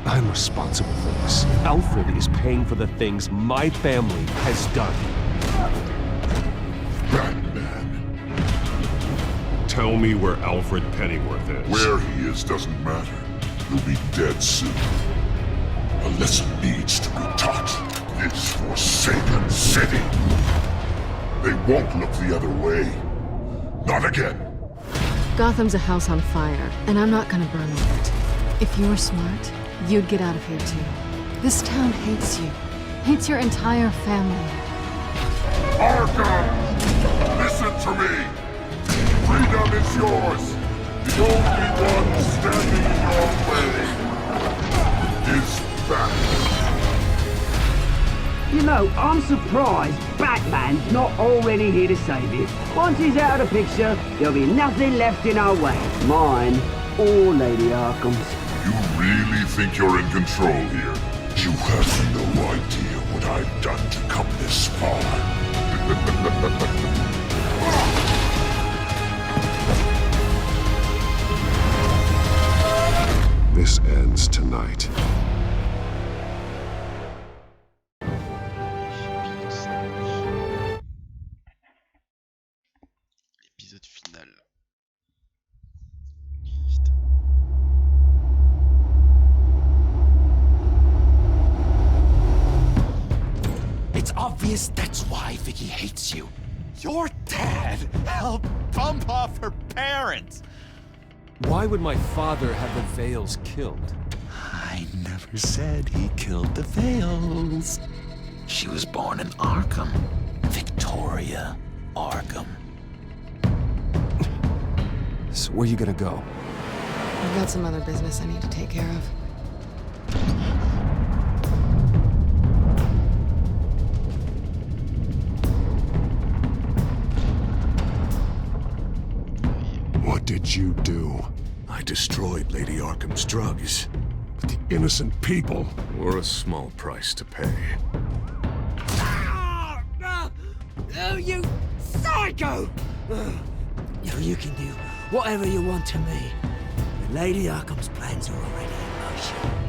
I'm responsible for this. Alfred is paying for the things my family has done. Batman. Tell me where Alfred Pennyworth is. Where he is doesn't matter. He'll be dead soon. A lesson needs to be taught. This forsaken city. They won't look the other way. Not again. Gotham's a house on fire, and I'm not gonna burn it. If you were smart, you'd get out of here too. This town hates you. Hates your entire family. Arkham! Listen to me! Freedom is yours! The only one standing in your way is Batman. You know, I'm surprised Batman's not already here to save you. Once he's out of the picture, there'll be nothing left in our way. Mine, or Lady Arkham's. You really think you're in control here? You have no idea what I've done to come this far. This ends tonight. L'épisode final. It's obvious that's why Vicky hates you. Your dad helped bump off her parents. Why would my father have the Vales killed? I never said he killed the Vales. She was born in Arkham. Victoria Arkham. So where you gonna go? I've got some other business I need to take care of. What did you do? I destroyed Lady Arkham's drugs. But the innocent people were a small price to pay. Oh, you psycho! You can do whatever you want to me. But Lady Arkham's plans are already in motion.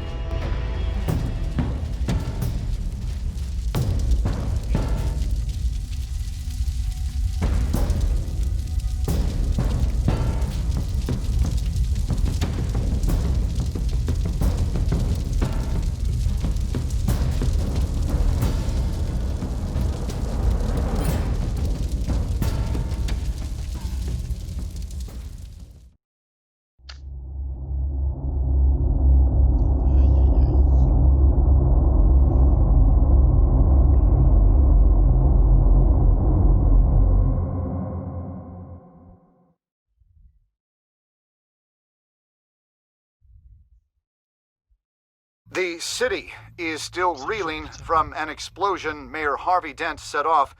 The city is still reeling from an explosion Mayor Harvey Dent set off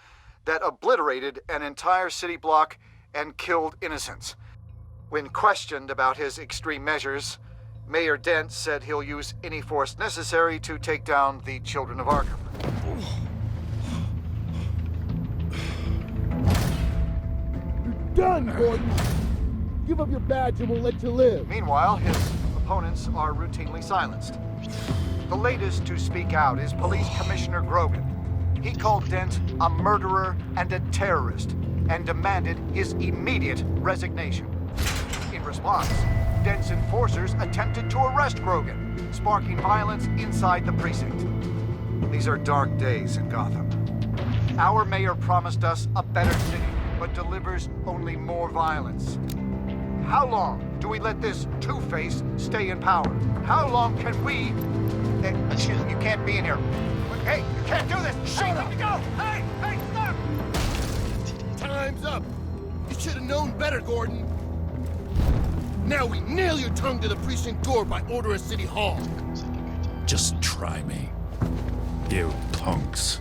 that obliterated an entire city block and killed innocents. When questioned about his extreme measures, Mayor Dent said he'll use any force necessary to take down the Children of Arkham. You're done, Gordon! Give up your badge and we'll let you live. Meanwhile, his opponents are routinely silenced. The latest to speak out is Police Commissioner Grogan. He called Dent a murderer and a terrorist and demanded his immediate resignation. In response, Dent's enforcers attempted to arrest Grogan, sparking violence inside the precinct. These are dark days in Gotham. Our mayor promised us a better city, but delivers only more violence. How long do we let this Two-Face stay in power? How long can we... excuse me, you can't be in here. Hey, you can't do this! Shut up! Go! Hey, hey, stop! Time's up! You should have known better, Gordon! Now we nail your tongue to the precinct door by order of City Hall! Just try me, you punks.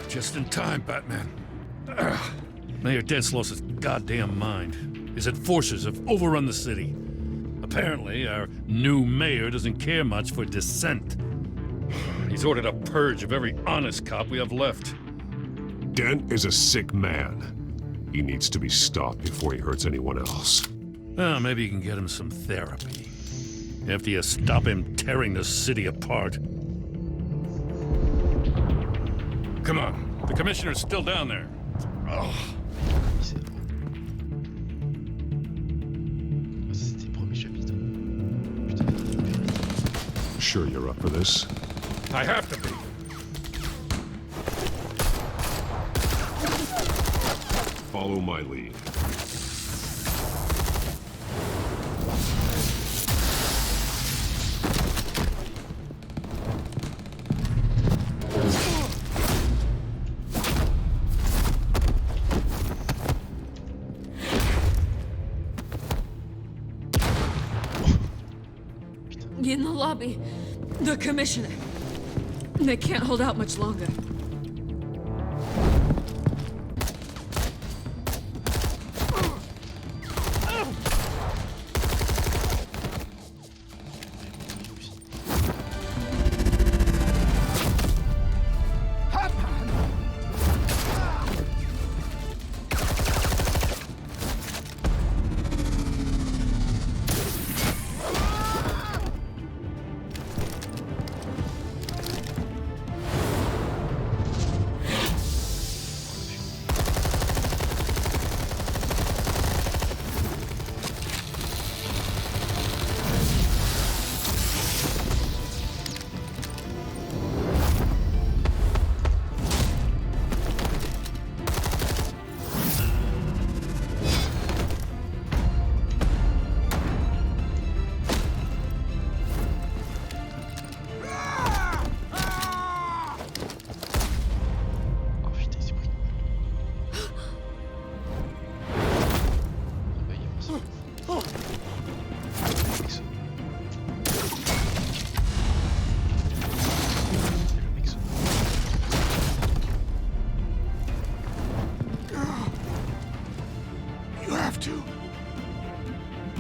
Just in time, Batman. Mayor Dent's lost his goddamn mind. His enforcers have overrun the city. Apparently, our new mayor doesn't care much for dissent. He's ordered a purge of every honest cop we have left. Dent is a sick man. He needs to be stopped before he hurts anyone else. Well, maybe you can get him some therapy. After you stop him tearing the city apart. Come on, the commissioner's still down there. Oh. Sure you're up for this? I have to be. Follow my lead. In the lobby, the commissioner. They can't hold out much longer.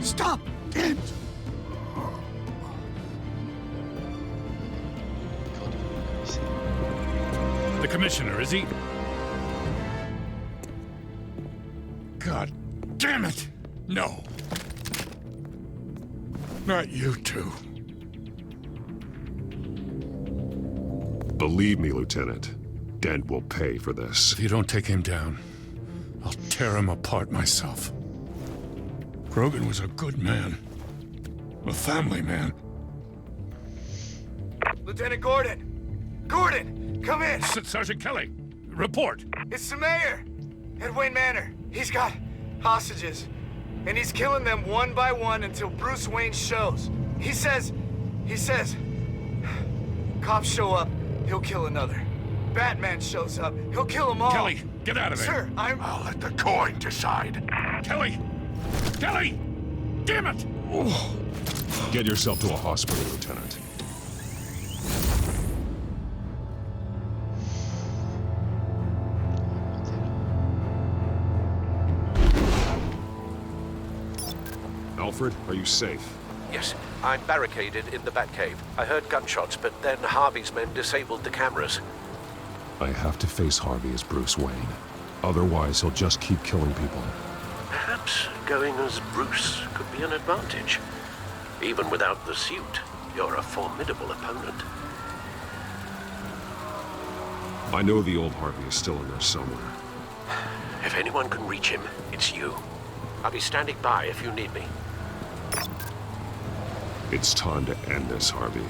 Stop it! The commissioner, is he? God damn it! No. Not you two. Believe me, Lieutenant. Dent will pay for this. If you don't take him down, I'll tear him apart myself. Grogan was a good man. A family man. Lieutenant Gordon! Gordon! Come in! Sergeant Kelly, report. It's the mayor! At Wayne Manor. He's got hostages. And he's killing them one by one until Bruce Wayne shows. He says... Cops show up, he'll kill another. Batman shows up, he'll kill them all. Kelly, get out of there. Sir, I'll let the coin decide. Kelly! Kelly! Damn it! Oh. Get yourself to a hospital, Lieutenant. Alfred, are you safe? Yes, I'm barricaded in the Batcave. I heard gunshots, but then Harvey's men disabled the cameras. I have to face Harvey as Bruce Wayne. Otherwise, he'll just keep killing people. Perhaps going as Bruce could be an advantage. Even without the suit, you're a formidable opponent. I know the old Harvey is still in there somewhere. If anyone can reach him, it's you. I'll be standing by if you need me. It's time to end this, Harvey.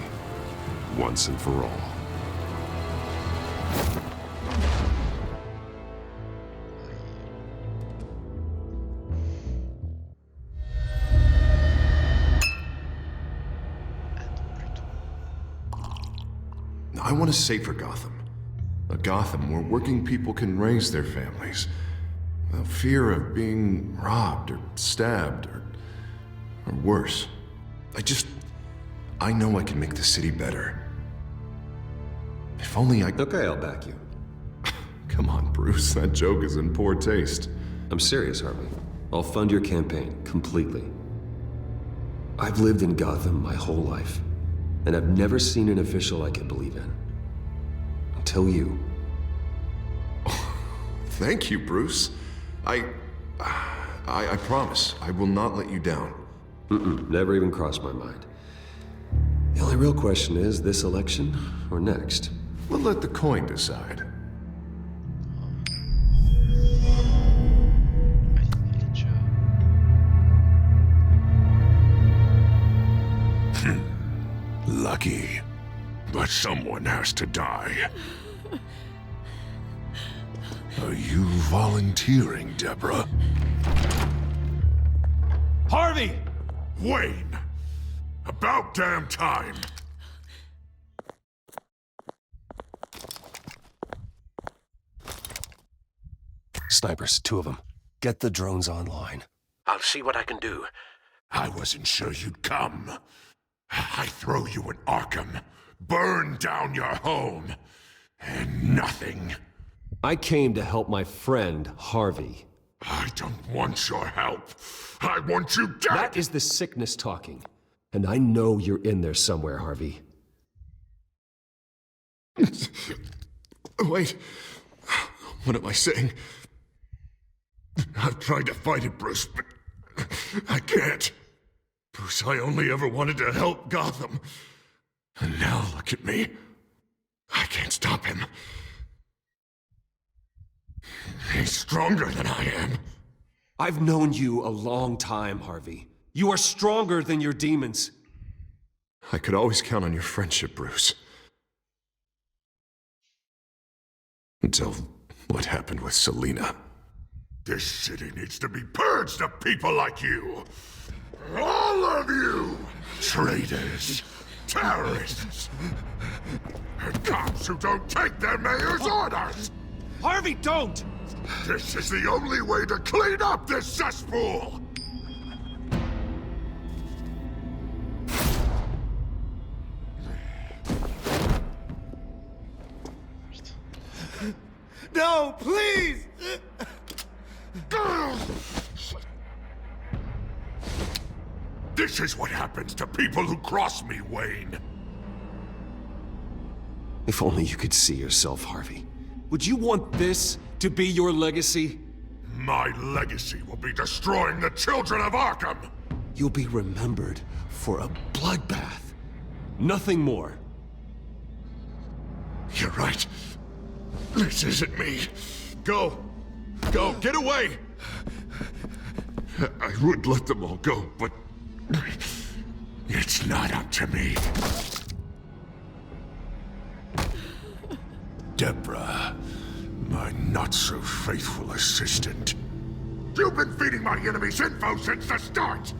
Once and for all. I want a safer Gotham. A Gotham where working people can raise their families without fear of being robbed or stabbed or worse. I know I can make the city better. If only I... Okay, I'll back you. Come on, Bruce, that joke is in poor taste. I'm serious, Harvey. I'll fund your campaign, completely. I've lived in Gotham my whole life, and I've never seen an official I can believe in. Until you. Thank you, Bruce. I promise, I will not let you down. Never even crossed my mind. The only real question is, this election or next? We'll let the coin decide. Lucky. But someone has to die. Are you volunteering, Deborah? Harvey! Wayne! About damn time! Snipers, 2 of them. Get the drones online. I'll see what I can do. I wasn't sure you'd come. I throw you in Arkham, burn down your home, and nothing. I came to help my friend, Harvey. I don't want your help. I want you dead! That is the sickness talking. And I know you're in there somewhere, Harvey. Wait. What am I saying? I've tried to fight it, Bruce, but I can't. Bruce, I only ever wanted to help Gotham. And now look at me. I can't stop him. He's stronger than I am. I've known you a long time, Harvey. You are stronger than your demons. I could always count on your friendship, Bruce. Until what happened with Selina. This city needs to be purged of people like you. All of you! Traitors, terrorists, and cops who don't take their mayor's orders! Harvey, don't! This is the only way to clean up this cesspool! No, please! This is what happens to people who cross me, Wayne. If only you could see yourself, Harvey. Would you want this to be your legacy? My legacy will be destroying the children of Arkham! You'll be remembered for a bloodbath. Nothing more. You're right. This isn't me. Go. Go. Get away. I would let them all go, but it's not up to me. Deborah, my not-so-faithful assistant. You've been feeding my enemies info since the start!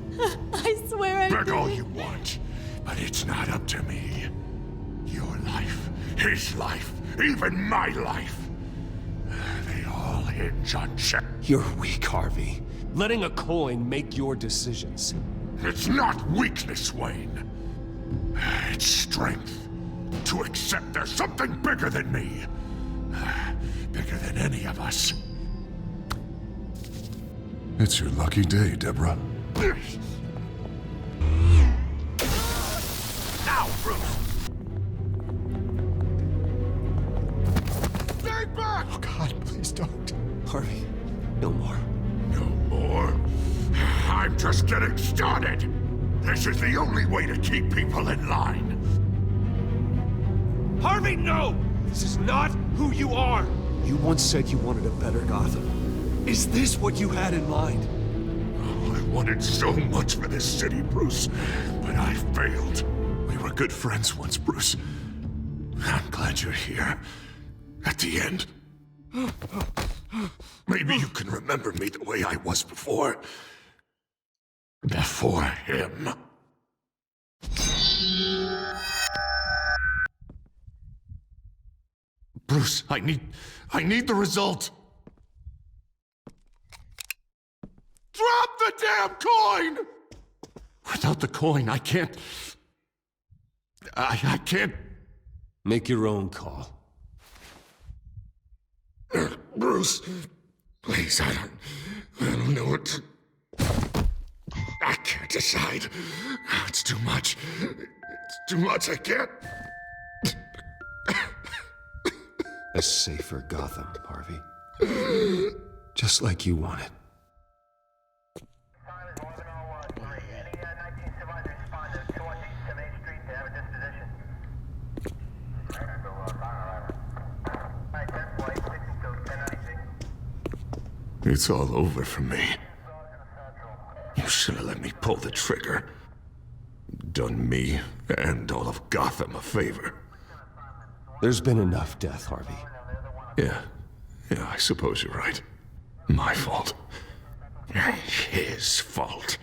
I swear I Beg all didn't. you want, but it's not up to me. Your life, his life, even my life. They all hinge on check. You're weak, Harvey. Letting a coin make your decisions. It's not weakness, Wayne. It's strength. To accept there's something bigger than me. Bigger than any of us. It's your lucky day, Deborah. Now, Bruce! Stay back! Oh, God, please don't. Harvey, no more. No more? I'm just getting started. This is the only way to keep people in line. Harvey, no! This is not who you are! You once said you wanted a better Gotham. Is this what you had in mind? Oh, I wanted so much for this city, Bruce, but I failed. We were good friends once, Bruce. I'm glad you're here. At the end. Maybe you can remember me the way I was before. Before him. Bruce, I need the result. Drop the damn coin! Without the coin, I can't... I can't... Make your own call. Bruce, please, I don't know what to... I can't decide. It's too much. It's too much, I can't... A safer Gotham, Harvey. Just like you wanted. It's all over for me. You should have let me pull the trigger. Done me and all of Gotham a favor. There's been enough death, Harvey. Yeah, I suppose you're right. My fault. His fault.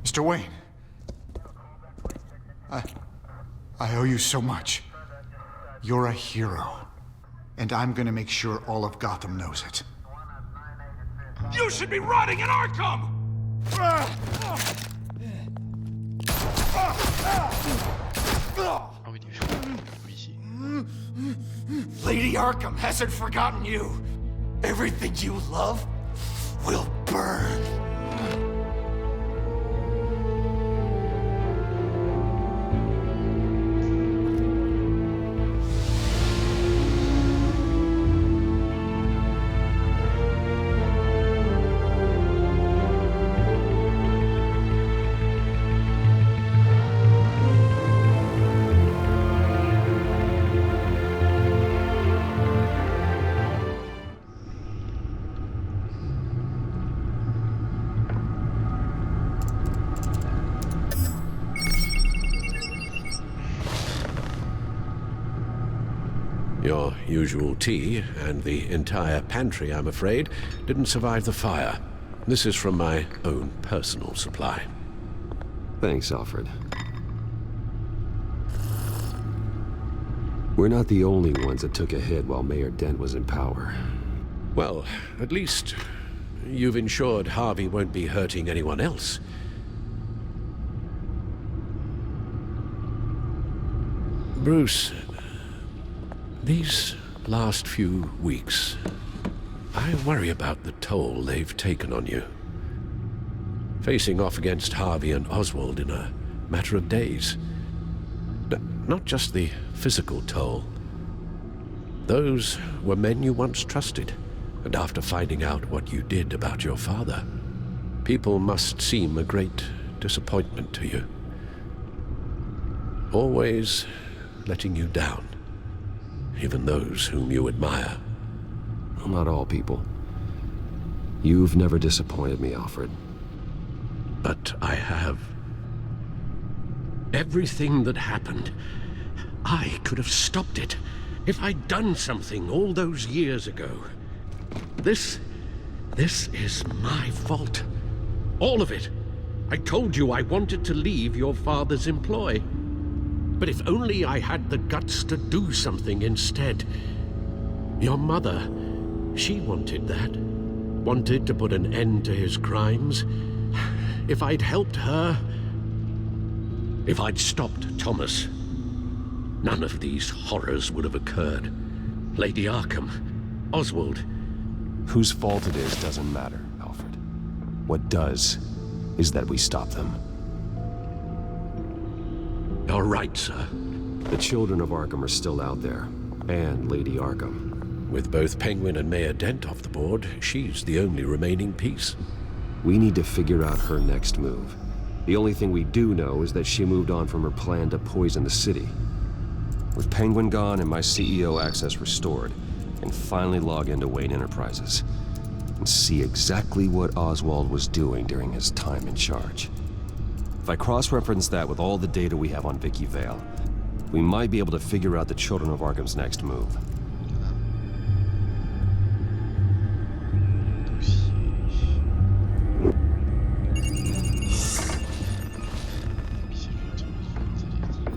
Mr. Wayne. I owe you so much. You're a hero. And I'm gonna make sure all of Gotham knows it. You should be rotting in Arkham! Lady Arkham hasn't forgotten you. Everything you love will burn. Your usual tea and the entire pantry, I'm afraid, didn't survive the fire. This is from my own personal supply. Thanks, Alfred. We're not the only ones that took a hit while Mayor Dent was in power. Well, at least you've ensured Harvey won't be hurting anyone else. Bruce, these last few weeks, I worry about the toll they've taken on you. Facing off against Harvey and Oswald in a matter of days. Not just the physical toll. Those were men you once trusted, and after finding out what you did about your father, people must seem a great disappointment to you. Always letting you down. Even those whom you admire. Well, not all people. You've never disappointed me, Alfred. But I have. Everything that happened, I could have stopped it if I'd done something all those years ago. This is my fault. All of it. I told you I wanted to leave your father's employ. But if only I had the guts to do something instead. Your mother, she wanted that. Wanted to put an end to his crimes. If I'd helped her, if I'd stopped Thomas, none of these horrors would have occurred. Lady Arkham, Oswald. Whose fault it is doesn't matter, Alfred. What does is that we stop them. You're right, sir. The children of Arkham are still out there, and Lady Arkham. With both Penguin and Mayor Dent off the board, she's the only remaining piece. We need to figure out her next move. The only thing we do know is that she moved on from her plan to poison the city. With Penguin gone and my CEO access restored, I can finally log into Wayne Enterprises and see exactly what Oswald was doing during his time in charge. If I cross-reference that with all the data we have on Vicky Vale, we might be able to figure out the Children of Arkham's next move.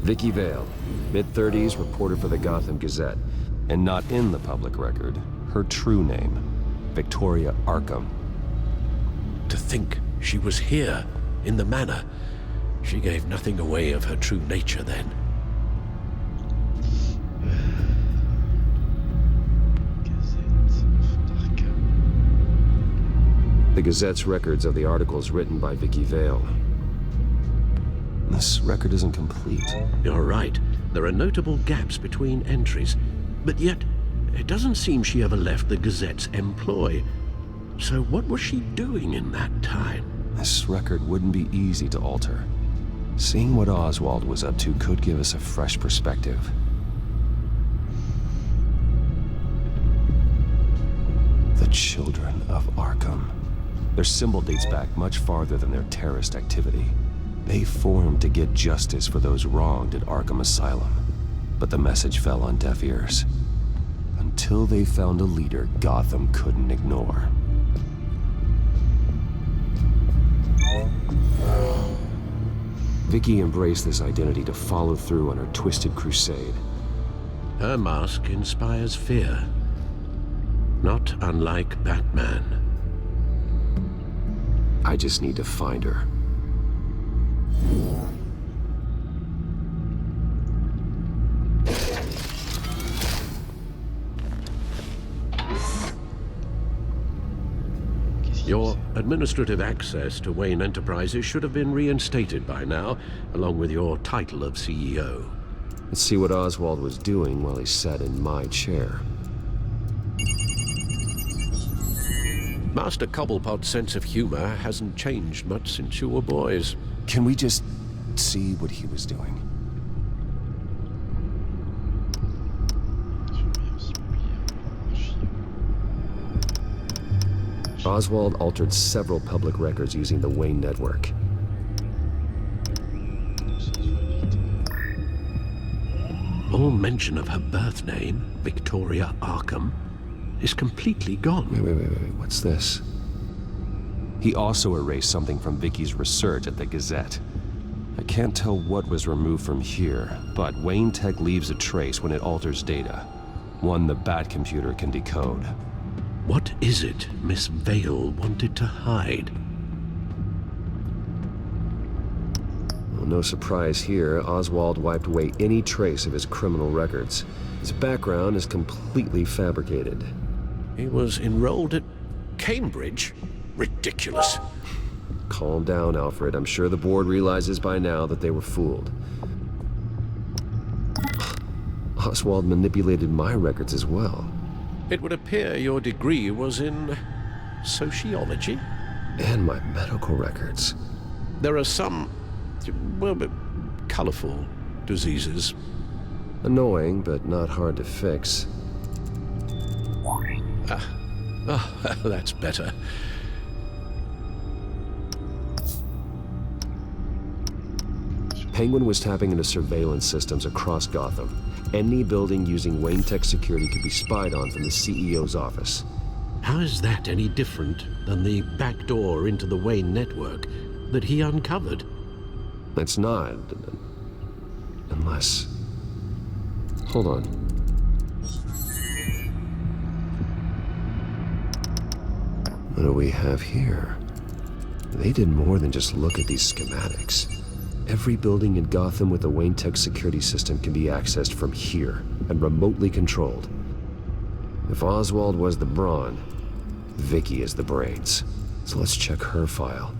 Vicky Vale, mid-30s, reporter for the Gotham Gazette, and not in the public record, her true name, Victoria Arkham. To think She was here, in the manor. She gave nothing away of her true nature then. The Gazette's records of the articles written by Vicky Vale. This record isn't complete. You're right. There are notable gaps between entries. But yet, it doesn't seem she ever left the Gazette's employ. So what was she doing in that time? This record wouldn't be easy to alter. Seeing what Oswald was up to could give us a fresh perspective. The Children of Arkham. Their symbol dates back much farther than their terrorist activity. They formed to get justice for those wronged at Arkham Asylum. But the message fell on deaf ears. Until they found a leader Gotham couldn't ignore. Vicky embraced this identity to follow through on her twisted crusade. Her mask inspires fear. Not unlike Batman. I just need to find her. Your administrative access to Wayne Enterprises should have been reinstated by now, along with your title of CEO. Let's see what Oswald was doing while he sat in my chair. Master Cobblepot's sense of humor hasn't changed much since you were boys. Can we just see what he was doing? Oswald altered several public records using the Wayne network. All mention of her birth name, Victoria Arkham, is completely gone. Wait, what's this? He also erased something from Vicky's research at the Gazette. I can't tell what was removed from here, but Wayne Tech leaves a trace when it alters data. One the Bat computer can decode. What is it Miss Vale wanted to hide? Well, no surprise here, Oswald wiped away any trace of his criminal records. His background is completely fabricated. He was enrolled at Cambridge? Ridiculous. Calm down, Alfred. I'm sure the board realizes by now that they were fooled. Oswald manipulated my records as well. It would appear your degree was in sociology? And my medical records. There are some, well, colorful diseases. Annoying, but not hard to fix. That's better. Penguin was tapping into surveillance systems across Gotham. Any building using Wayne Tech security could be spied on from the CEO's office. How is that any different than the back door into the Wayne network that he uncovered? It's not. Unless... Hold on. What do we have here? They did more than just look at these schematics. Every building in Gotham with the Wayne Tech security system can be accessed from here and remotely controlled. If Oswald was the brawn, Vicky is the brains. So let's check her file.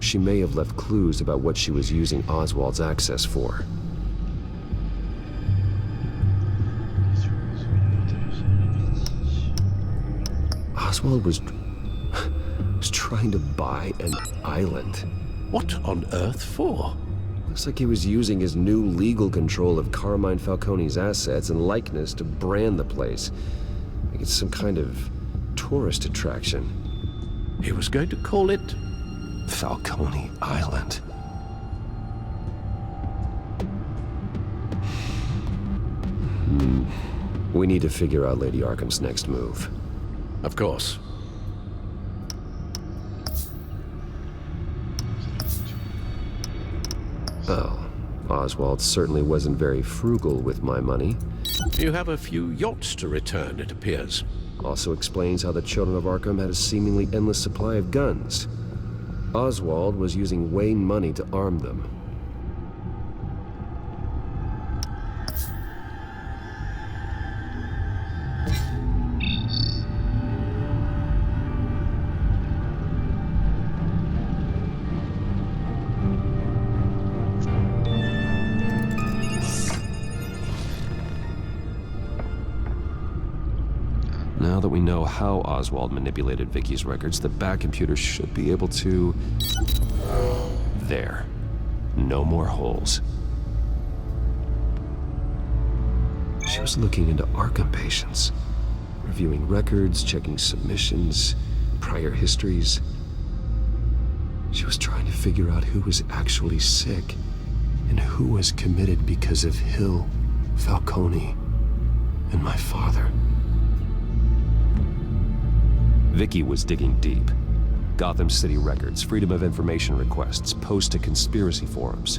She may have left clues about what she was using Oswald's access for. Oswald was trying to buy an island. What on earth for? Looks like he was using his new legal control of Carmine Falcone's assets and likeness to brand the place. Like it's some kind of tourist attraction. He was going to call it Falcone Island. We need to figure out Lady Arkham's next move. Of course. Oh, Oswald certainly wasn't very frugal with my money. You have a few yachts to return, it appears. Also explains how the Children of Arkham had a seemingly endless supply of guns. Oswald was using Wayne money to arm them. Now that we know how Oswald manipulated Vicky's records, the back computer should be able to... There. No more holes. She was looking into Arkham patients, reviewing records, checking submissions, prior histories. She was trying to figure out who was actually sick and who was committed because of Hill, Falcone, and my father. Vicky was digging deep. Gotham City records, Freedom of Information requests, posts to conspiracy forums.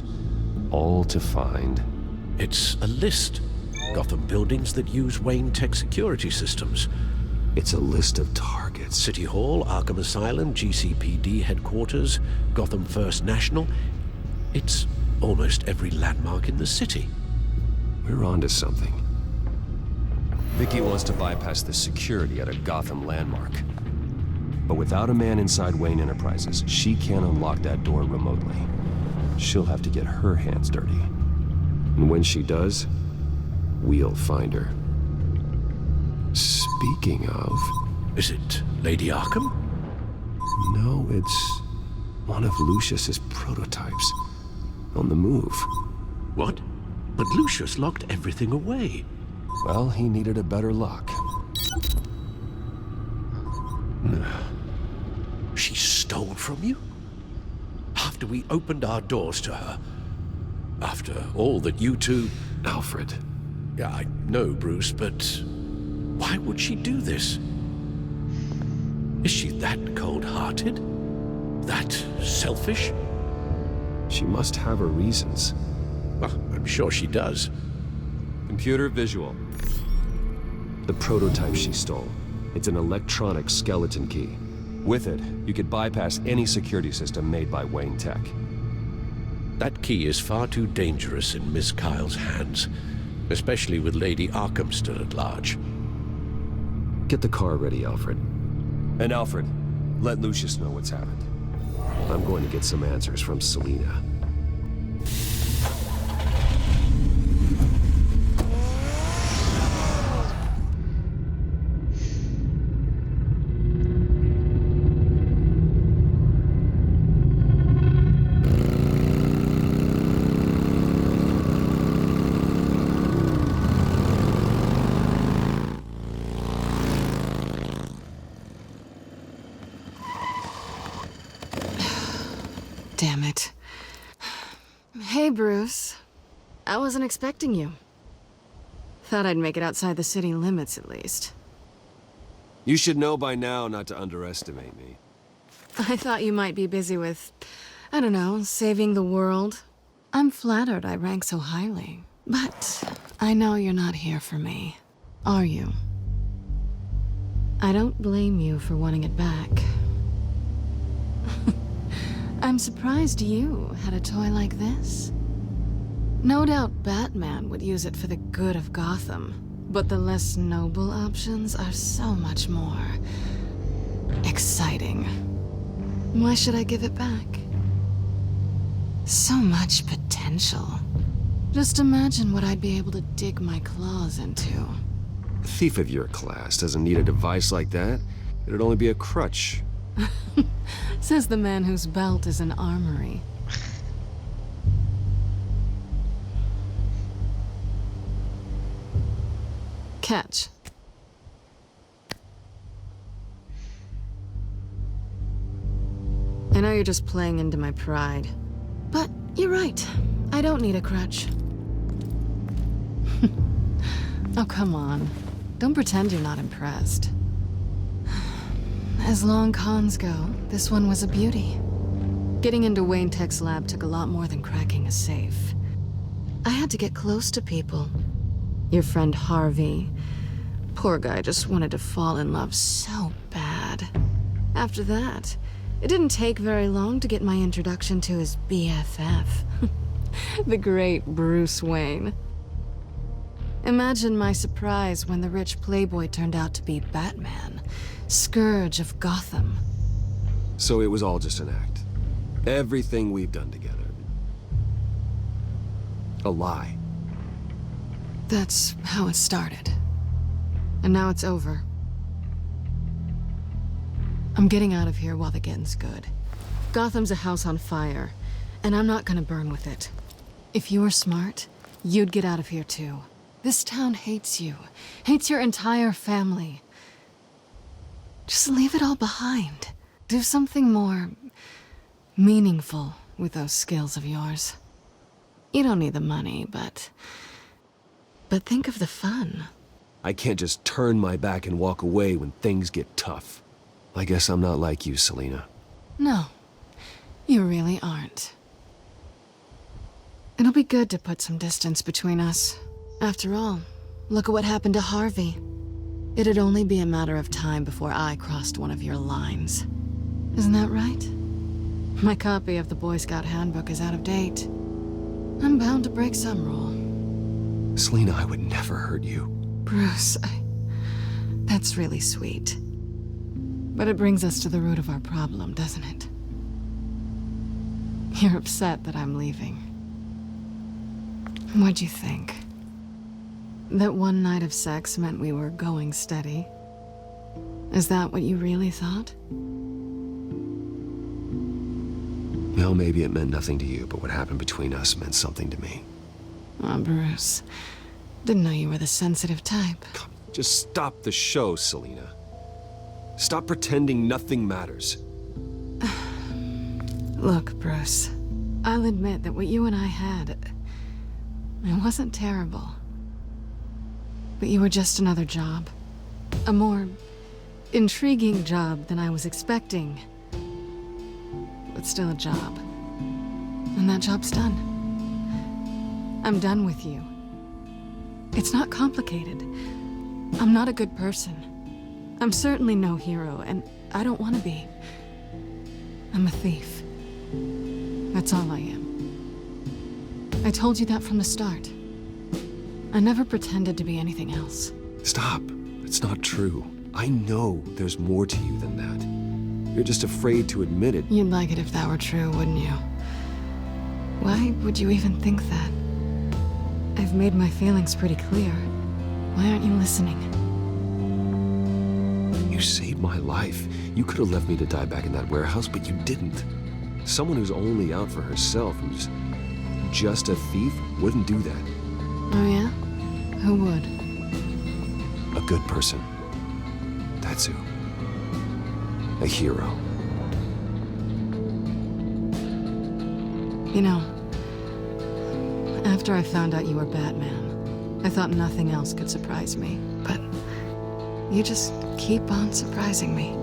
All to find... It's a list. Gotham buildings that use Wayne Tech security systems. It's a list of targets. City Hall, Arkham Asylum, GCPD headquarters, Gotham First National. It's almost every landmark in the city. We're onto something. Vicky wants to bypass the security at a Gotham landmark. But without a man inside Wayne Enterprises, she can't unlock that door remotely. She'll have to get her hands dirty. And when she does, we'll find her. Speaking of... Is it Lady Arkham? No, it's one of Lucius's prototypes. On the move. What? But Lucius locked everything away. Well, he needed a better lock. She stole from you? After we opened our doors to her? After all that you two... Alfred. Yeah, I know, Bruce, but why would she do this? Is she that cold-hearted? That selfish? She must have her reasons. Well, I'm sure she does. Computer visual. The prototype she stole. It's an electronic skeleton key. With it, you could bypass any security system made by Wayne Tech. That key is far too dangerous in Miss Kyle's hands, especially with Lady Arkham still at large. Get the car ready, Alfred. And Alfred, let Lucius know what's happened. I'm going to get some answers from Selina. Damn it. Hey, Bruce. I wasn't expecting you. Thought I'd make it outside the city limits, at least. You should know by now not to underestimate me. I thought you might be busy with, I don't know, saving the world. I'm flattered I rank so highly. But I know you're not here for me, are you? I don't blame you for wanting it back. I'm surprised you had a toy like this. No doubt Batman would use it for the good of Gotham, but the less noble options are so much more exciting. Why should I give it back? So much potential. Just imagine what I'd be able to dig my claws into. A thief of your class doesn't need a device like that. It'd only be a crutch. Says the man whose belt is an armory. Catch. I know you're just playing into my pride, but you're right. I don't need a crutch. Oh, come on. Don't pretend you're not impressed. As long cons go, this one was a beauty. Getting into Wayne Tech's lab took a lot more than cracking a safe. I had to get close to people. Your friend Harvey. Poor guy just wanted to fall in love so bad. After that, It didn't take very long to get my introduction to his BFF, the great Bruce Wayne. Imagine my surprise when the rich playboy turned out to be Batman, Scourge of Gotham. So it was all just an act. Everything we've done together. A lie. That's how it started. And now it's over. I'm getting out of here while the getting's good. Gotham's a house on fire, and I'm not gonna burn with it. If you were smart, you'd get out of here too. This town hates you, hates your entire family. Just leave it all behind. Do something more meaningful with those skills of yours. You don't need the money, but think of the fun. I can't just turn my back and walk away when things get tough. I guess I'm not like you, Selina. No, you really aren't. It'll be good to put some distance between us. After all, look at what happened to Harvey. It'd only be a matter of time before I crossed one of your lines. Isn't that right? My copy of the Boy Scout Handbook is out of date. I'm bound to break some rule. Selina, I would never hurt you. Bruce, that's really sweet. But it brings us to the root of our problem, doesn't it? You're upset that I'm leaving. What'd you think? That one night of sex meant we were going steady? Is that what you really thought? Well, maybe it meant nothing to you, but what happened between us meant something to me. Oh, Bruce. Didn't know you were the sensitive type. Just stop the show, Selina. Stop pretending nothing matters. Look, Bruce. I'll admit that what you and I had, it wasn't terrible. But you were just another job. A more intriguing job than I was expecting. But still a job. And that job's done. I'm done with you. It's not complicated. I'm not a good person. I'm certainly no hero, and I don't want to be. I'm a thief. That's all I am. I told you that from the start. I never pretended to be anything else. Stop. It's not true. I know there's more to you than that. You're just afraid to admit it. You'd like it if that were true, wouldn't you? Why would you even think that? I've made my feelings pretty clear. Why aren't you listening? You saved my life. You could have left me to die back in that warehouse, but you didn't. Someone who's only out for herself, who's just a thief, wouldn't do that. Oh yeah? Who would? A good person. That's who. A hero. You know, after I found out you were Batman, I thought nothing else could surprise me. But you just keep on surprising me.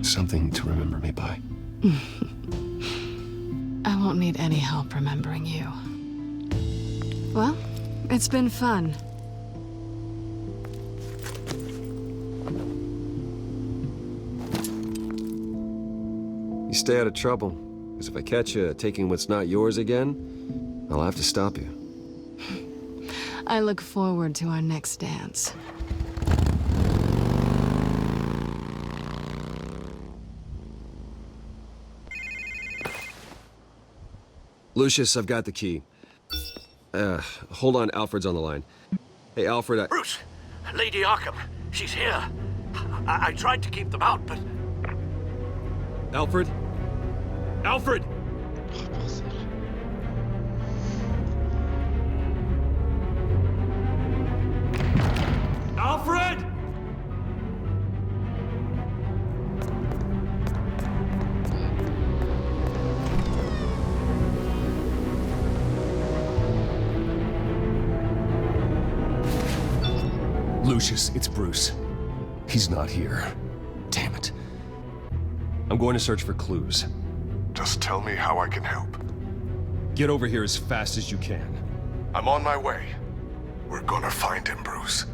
Something to remember me by. I won't need any help remembering you. Well, it's been fun. You stay out of trouble, because if I catch you taking what's not yours again, I'll have to stop you. I look forward to our next dance. Lucius, I've got the key. Hold on, Alfred's on the line. Hey, Alfred, Bruce! Lady Arkham, she's here. I tried to keep them out, but... Alfred? Alfred! Alfred! Lucius, it's Bruce. He's not here. Damn it. I'm going to search for clues. Just tell me how I can help. Get over here as fast as you can. I'm on my way. We're gonna find him, Bruce.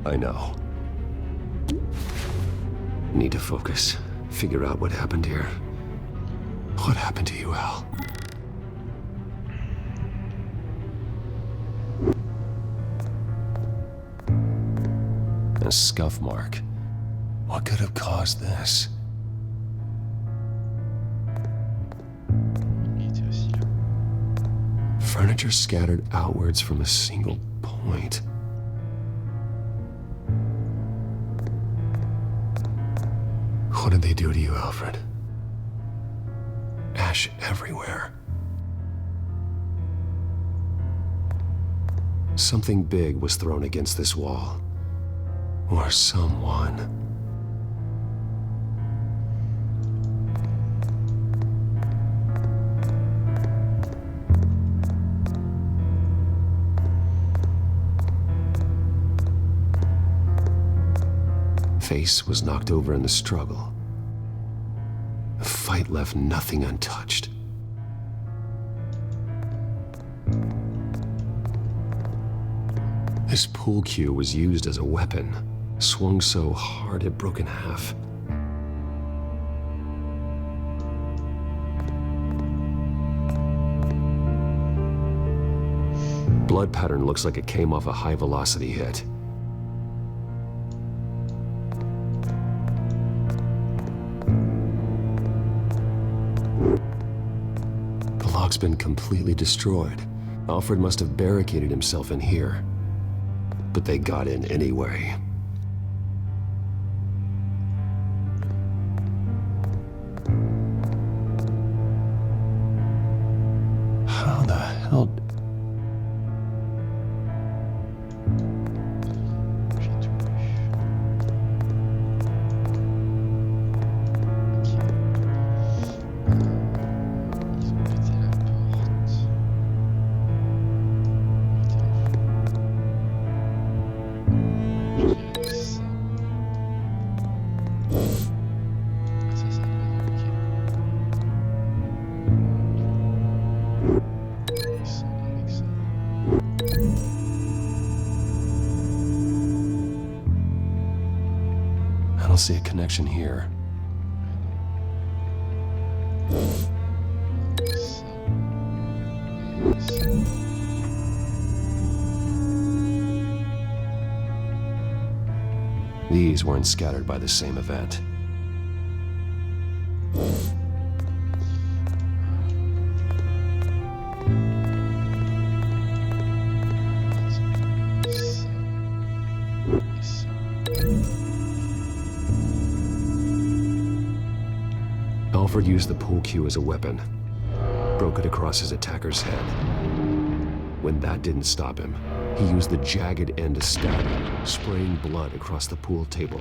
I know. Need to focus. Figure out what happened here. What happened to you, Al? A scuff mark. What could have caused this? Furniture scattered outwards from a single point. What did they do to you, Alfred? Ash everywhere. Something big was thrown against this wall. Or someone. Face was knocked over in the struggle. The fight left nothing untouched. This pool cue was used as a weapon, swung so hard it broke in half. Blood pattern looks like it came off a high-velocity hit. The lock's been completely destroyed. Alfred must have barricaded himself in here. But they got in anyway. How the hell... I don't see a connection here. These weren't scattered by the same event. Alfred used the pool cue as a weapon, broke it across his attacker's head. When that didn't stop him, he used the jagged end to stab him, spraying blood across the pool table.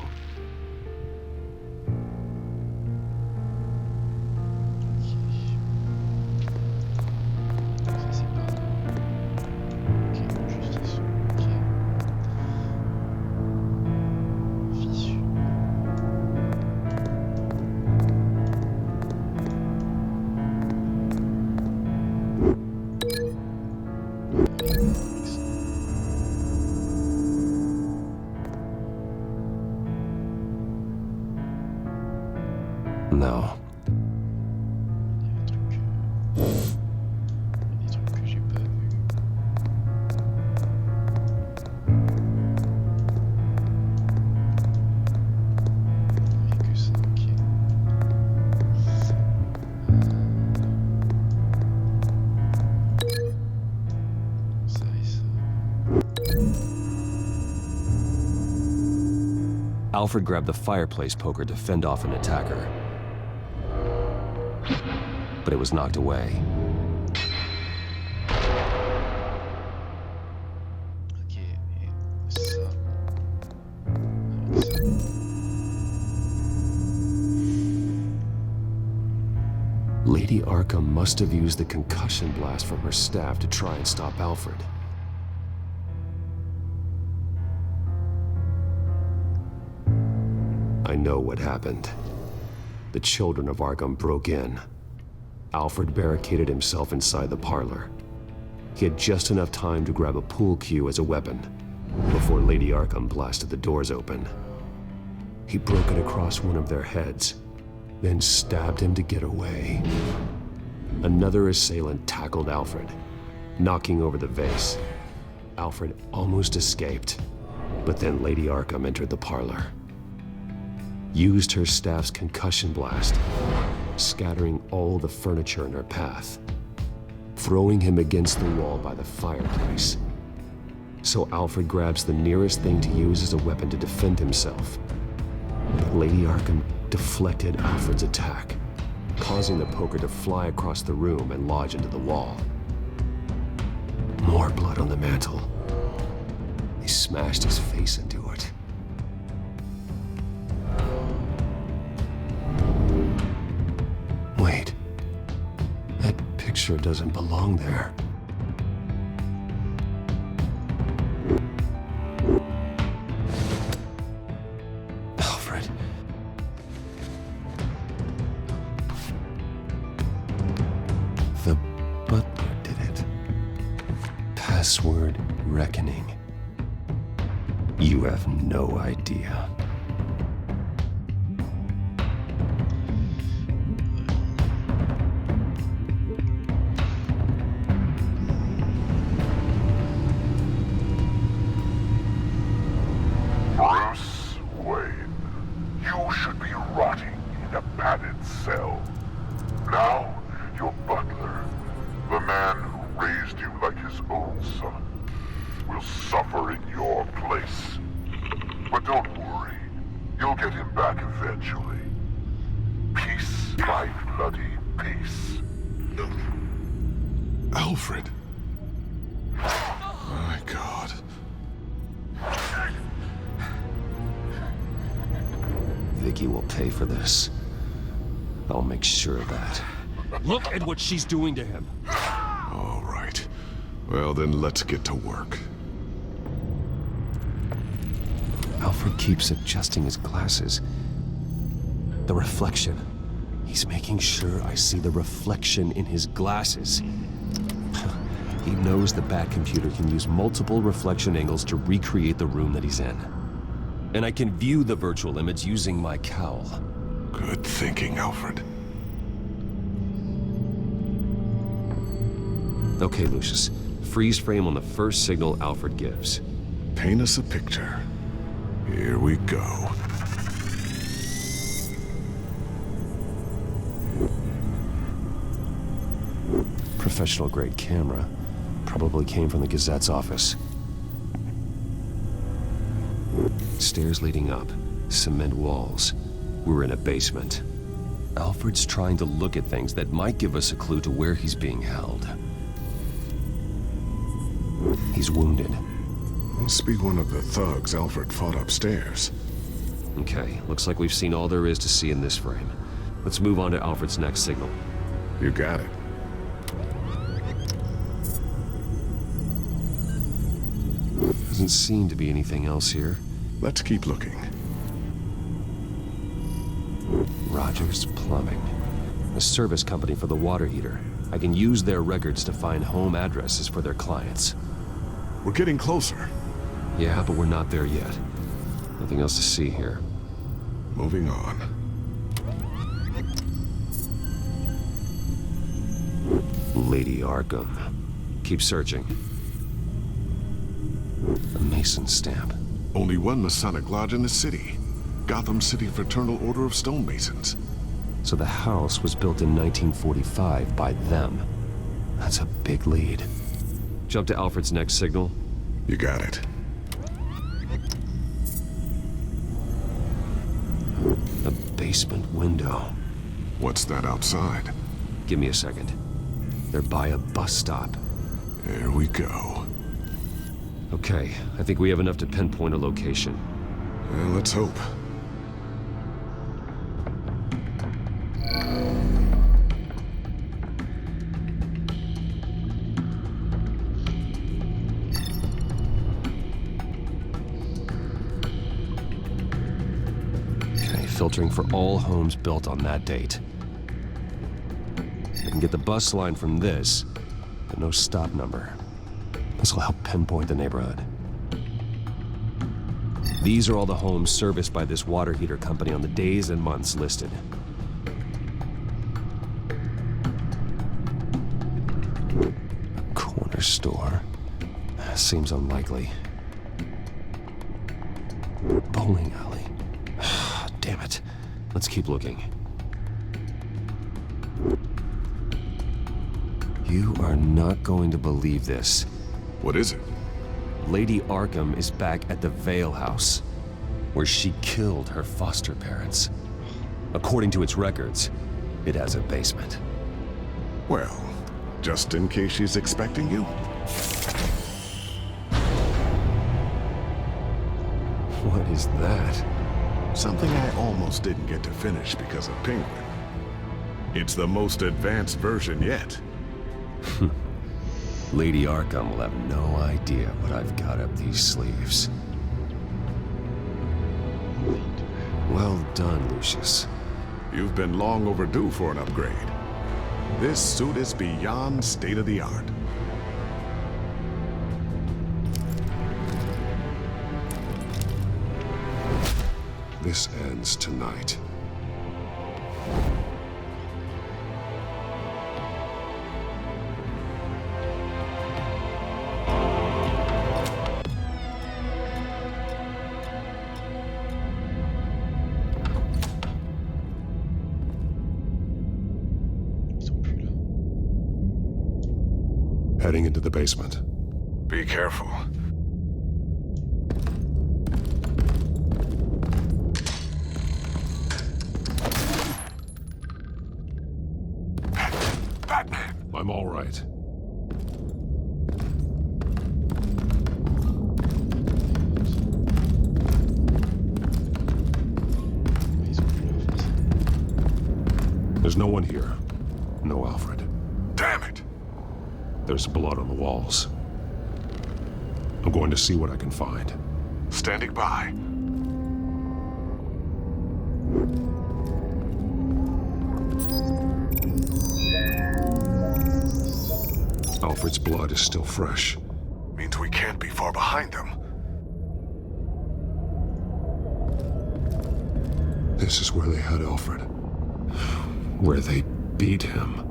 No. Alfred grabbed the fireplace poker to fend off an attacker. But it was knocked away. Lady Arkham must have used the concussion blast from her staff to try and stop Alfred. I know what happened. The children of Arkham broke in. Alfred barricaded himself inside the parlor. He had just enough time to grab a pool cue as a weapon before Lady Arkham blasted the doors open. He broke it across one of their heads, then stabbed him to get away. Another assailant tackled Alfred, knocking over the vase. Alfred almost escaped, but then Lady Arkham entered the parlor, used her staff's concussion blast, scattering all the furniture in her path, throwing him against the wall by the fireplace. So Alfred grabs the nearest thing to use as a weapon to defend himself. But Lady Arkham deflected Alfred's attack, causing the poker to fly across the room and lodge into the wall. More blood on the mantle. He smashed his face into it. Wait. That picture doesn't belong there. Alfred. The butler did it. Password reckoning. You have no idea. Bruce Wayne, you should be rotting in a padded cell. Now, your butler, the man who raised you like his own son, will suffer in your place. But don't worry, you'll get him back eventually. Peace by bloody peace. Alfred. My God. Vicky will pay for this. I'll make sure of that. Look at what she's doing to him. All right. Well, then let's get to work. Alfred keeps adjusting his glasses. The reflection. He's making sure I see the reflection in his glasses. He knows the Batcomputer can use multiple reflection angles to recreate the room that he's in. And I can view the virtual image using my cowl. Good thinking, Alfred. Okay, Lucius. Freeze frame on the first signal Alfred gives. Paint us a picture. Here we go. Professional-grade camera. Probably came from the Gazette's office. Stairs leading up. Cement walls. We're in a basement. Alfred's trying to look at things that might give us a clue to where he's being held. He's wounded. Must be one of the thugs Alfred fought upstairs. Okay, looks like we've seen all there is to see in this frame. Let's move on to Alfred's next signal. You got it. Doesn't seem to be anything else here. Let's keep looking. Rogers Plumbing. A service company for the water heater. I can use their records to find home addresses for their clients. We're getting closer. Yeah, but we're not there yet. Nothing else to see here. Moving on. Lady Arkham. Keep searching. A Mason stamp. Only one Masonic lodge in the city. Gotham City Fraternal Order of Stonemasons. So the house was built in 1945 by them. That's a big lead. Jump to Alfred's next signal. You got it. A basement window. What's that outside? Give me a second. They're by a bus stop. There we go. Okay, I think we have enough to pinpoint a location. Well, let's hope. Okay, filtering for all homes built on that date. can get the bus line from this, but no stop number. This will help pinpoint the neighborhood. These are all the homes serviced by this water heater company on the days and months listed. A corner store. Seems unlikely. Bowling alley. Damn it. Let's keep looking. You are not going to believe this. What is it? Lady Arkham is back at the Vale House, where she killed her foster parents. According to its records, it has a basement. Well, just in case she's expecting you. What is that? Something I almost didn't get to finish because of Penguin. It's the most advanced version yet. Lady Arkham will have no idea what I've got up these sleeves. Well done, Lucius. You've been long overdue for an upgrade. This suit is beyond state-of-the-art. This ends tonight. Heading into the basement. Be careful. Batman! I'm all right. There's no one here. No Alfred. Damn it! There's blood on the walls. I'm going to see what I can find. Standing by. Alfred's blood is still fresh. Means we can't be far behind them. This is where they had Alfred. Where they beat him.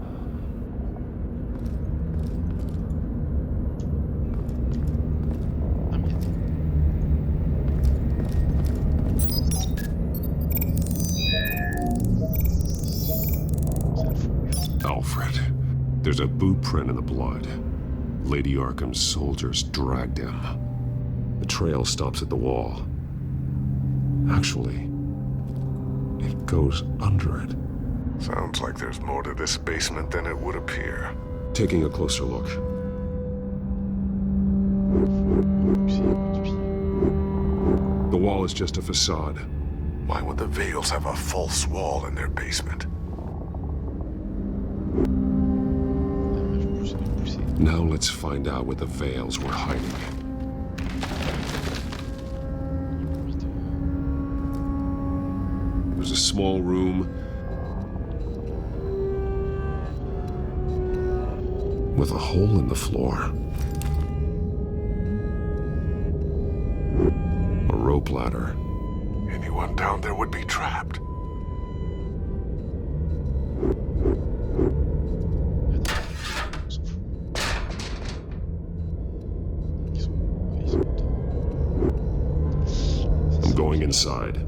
Alfred. There's a boot print in the blood. Lady Arkham's soldiers dragged him. The trail stops at the wall. Actually, it goes under it. Sounds like there's more to this basement than it would appear. Taking a closer look. The wall is just a facade. Why would the Vales have a false wall in their basement? Now let's find out what the Vales were hiding. There's a small room with a hole in the floor. A rope ladder. Anyone down there would be trapped. I'm going inside.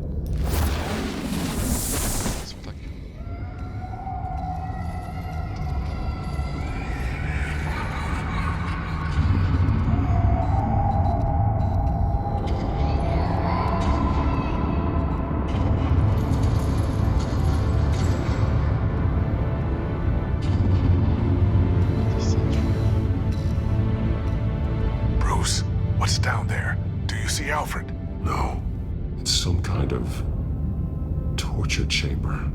Bruce, what's down there? Do you see Alfred? No. It's some kind of torture chamber.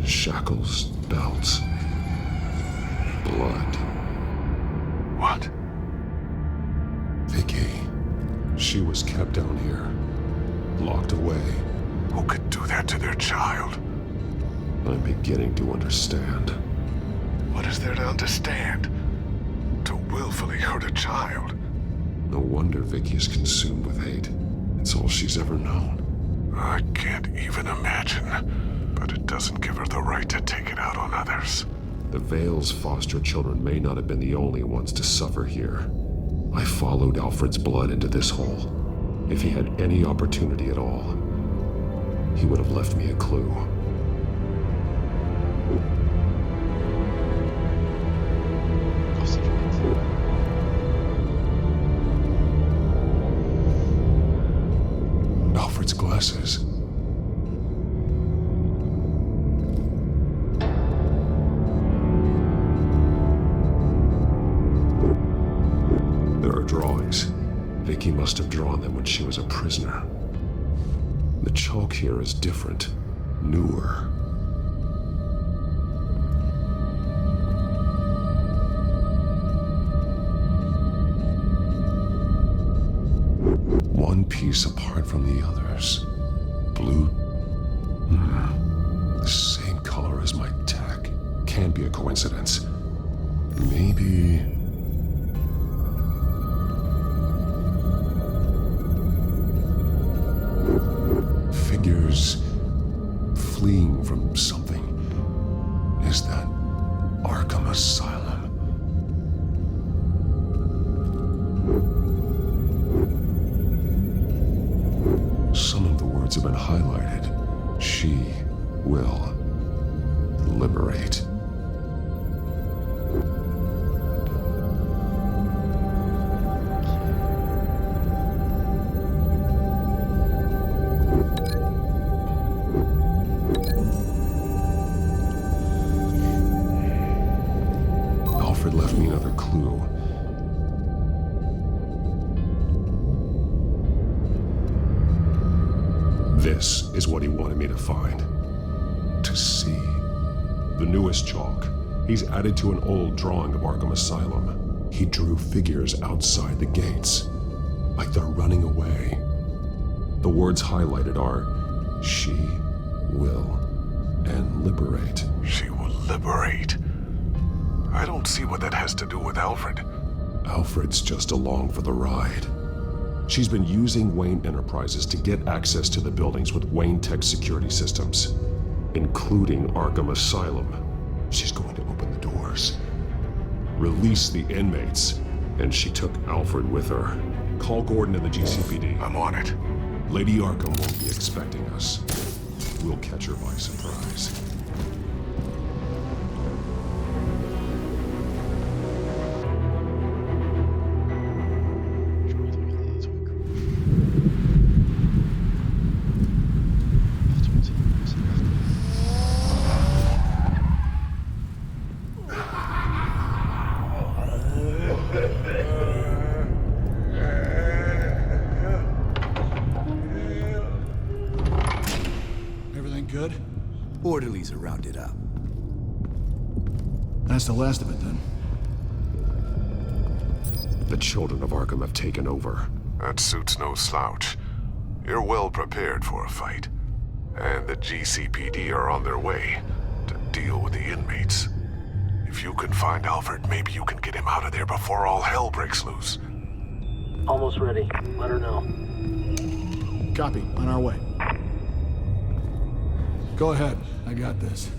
Shackles, belts, blood. What? Vicky. She was kept down here. Locked away. Who could do that to their child? I'm beginning to understand. What is there to understand? To willfully hurt a child? No wonder Vicky is consumed with hate. It's all she's ever known. I can't even imagine, but it doesn't give her the right to take it out on others. The Vale's foster children may not have been the only ones to suffer here. I followed Alfred's blood into this hole. If he had any opportunity at all, he would have left me a clue. Alfred's glasses. There are drawings. Vicky must have drawn them when she was a prisoner. The chalk here is different, newer. One piece apart from the others. Blue. The same color as my tack. Can't be a coincidence. Maybe... figures fleeing from something. Is that Arkham Asylum? Some of the words have been highlighted. She will liberate. Alfred left me another clue. This is what he wanted me to find. To see. The newest chalk. He's added to an old drawing of Arkham Asylum. He drew figures outside the gates. Like they're running away. The words highlighted are, she will, and liberate. She will liberate? I don't see what that has to do with Alfred. Alfred's just along for the ride. She's been using Wayne Enterprises to get access to the buildings with Wayne Tech security systems, including Arkham Asylum. She's going to open the doors, release the inmates, and she took Alfred with her. Call Gordon and the GCPD. I'm on it. Lady Arkham won't be expecting us. We'll catch her by surprise. Good? Orderlies are rounded up. That's the last of it, then. The children of Arkham have taken over. That suit's no slouch. You're well prepared for a fight. And the GCPD are on their way to deal with the inmates. If you can find Alfred, maybe you can get him out of there before all hell breaks loose. Almost ready. Let her know. Copy. On our way. Go ahead. I got this.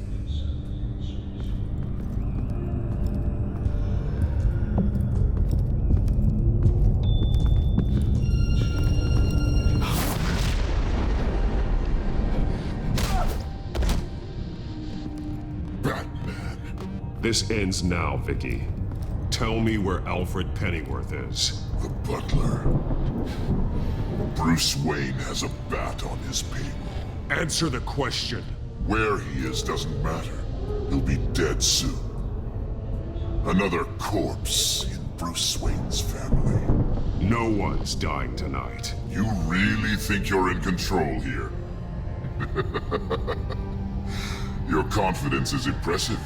Batman. This ends now, Vicky. Tell me where Alfred Pennyworth is. The butler. Bruce Wayne has a bat on his payroll. Answer the question. Where he is doesn't matter. He'll be dead soon. Another corpse in Bruce Wayne's family. No one's dying tonight. You really think you're in control here? Your confidence is impressive,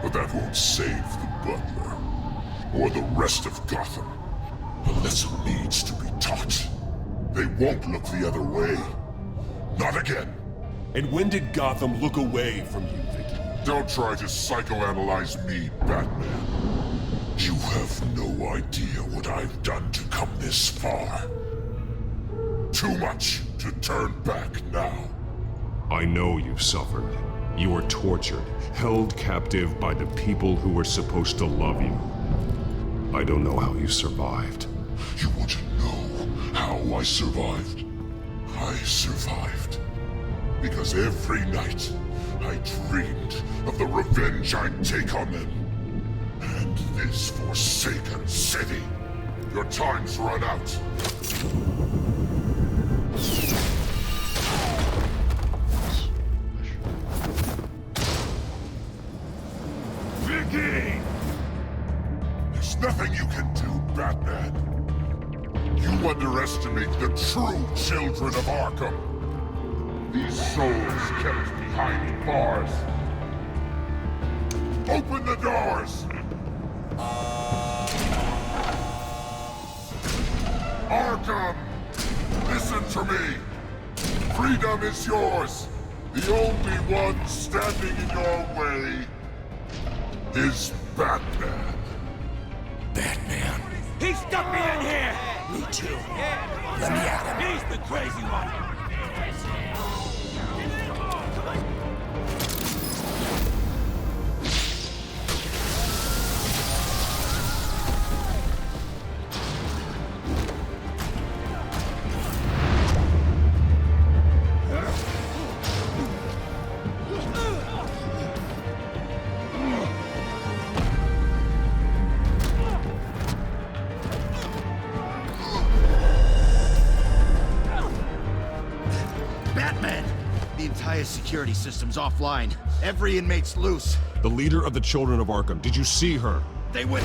but that won't save the butler. Or the rest of Gotham. A lesson needs to be taught. They won't look the other way. Not again. And when did Gotham look away from you, Vicky? Don't try to psychoanalyze me, Batman. You have no idea what I've done to come this far. Too much to turn back now. I know you've suffered. You were tortured, held captive by the people who were supposed to love you. I don't know how you survived. You want to know how I survived? I survived because every night I dreamed of the revenge I'd take on them. And this forsaken city. Your time's run out. Vicky! There's nothing you can do, Batman. You underestimate the true children of Arkham. These souls kept behind bars. Open the doors! Arkham! Listen to me! Freedom is yours! The only one standing in your way is Batman. Batman. He stuck me in here! Me too. Let me at him. He's the crazy one. Security system's offline. Every inmate's loose. The leader of the Children of Arkham, did you see her? They went...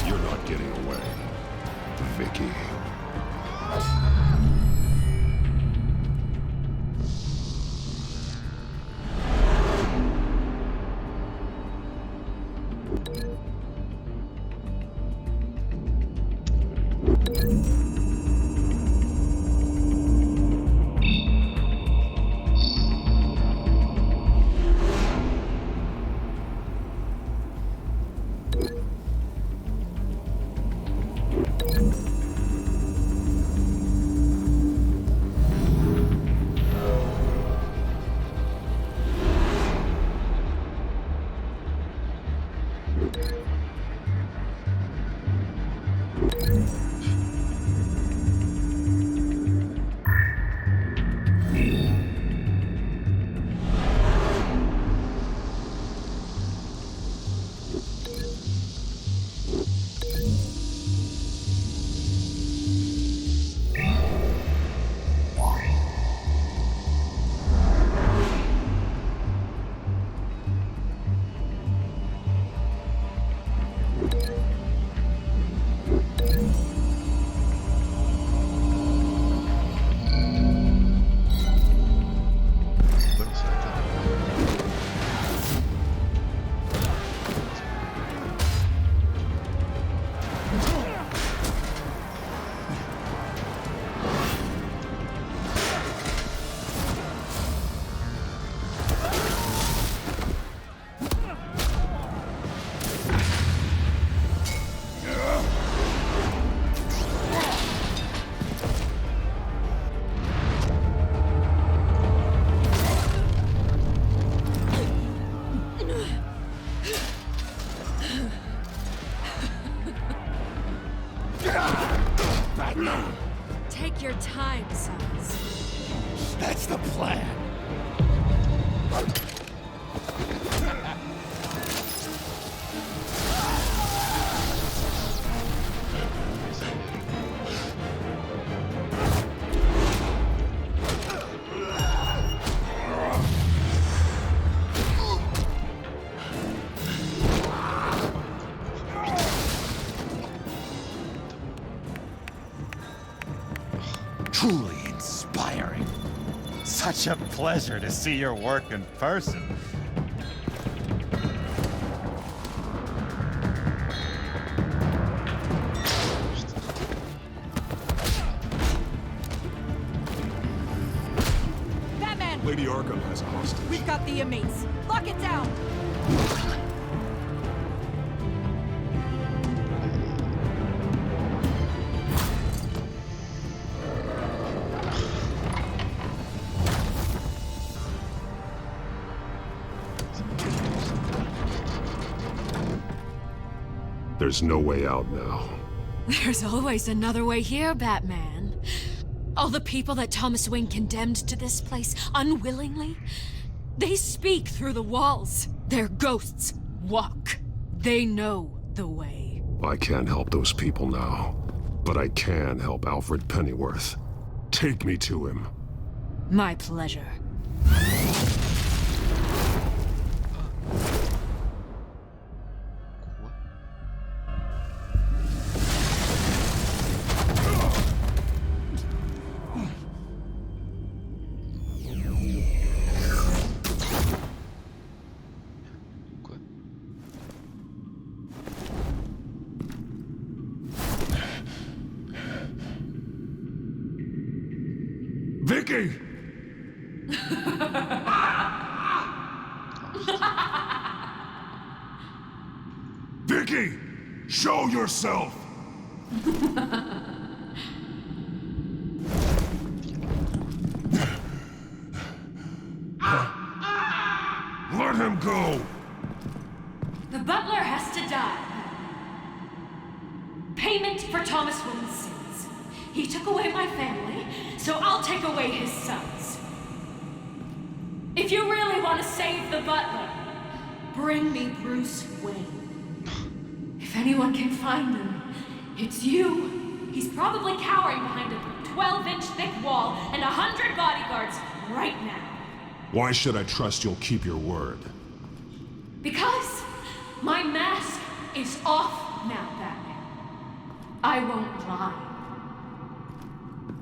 You're not getting away, Vicky. Take your time, sons. That's the plan. Truly inspiring. such a pleasure to see your work in person. Batman! Lady Arkham has a hostage. We've got the inmates. Lock it down! There's no way out now. There's always another way here, Batman. All the people that Thomas Wayne condemned to this place unwillingly, they speak through the walls. Their ghosts walk. They know the way. I can't help those people now, but I can help Alfred Pennyworth. Take me to him. My pleasure. Vicky! Vicky! Show yourself! Let him go! The butler has to die. Payment for Thomas Wayne's sins. He took away my family, so I'll take away his sons. If you really want to save the butler, bring me Bruce Wayne. If anyone can find him, it's you. He's probably cowering behind a 12-inch thick wall and 100 bodyguards right now. Why should I trust you'll keep your word? Because my mask is off now, Batman. I won't lie.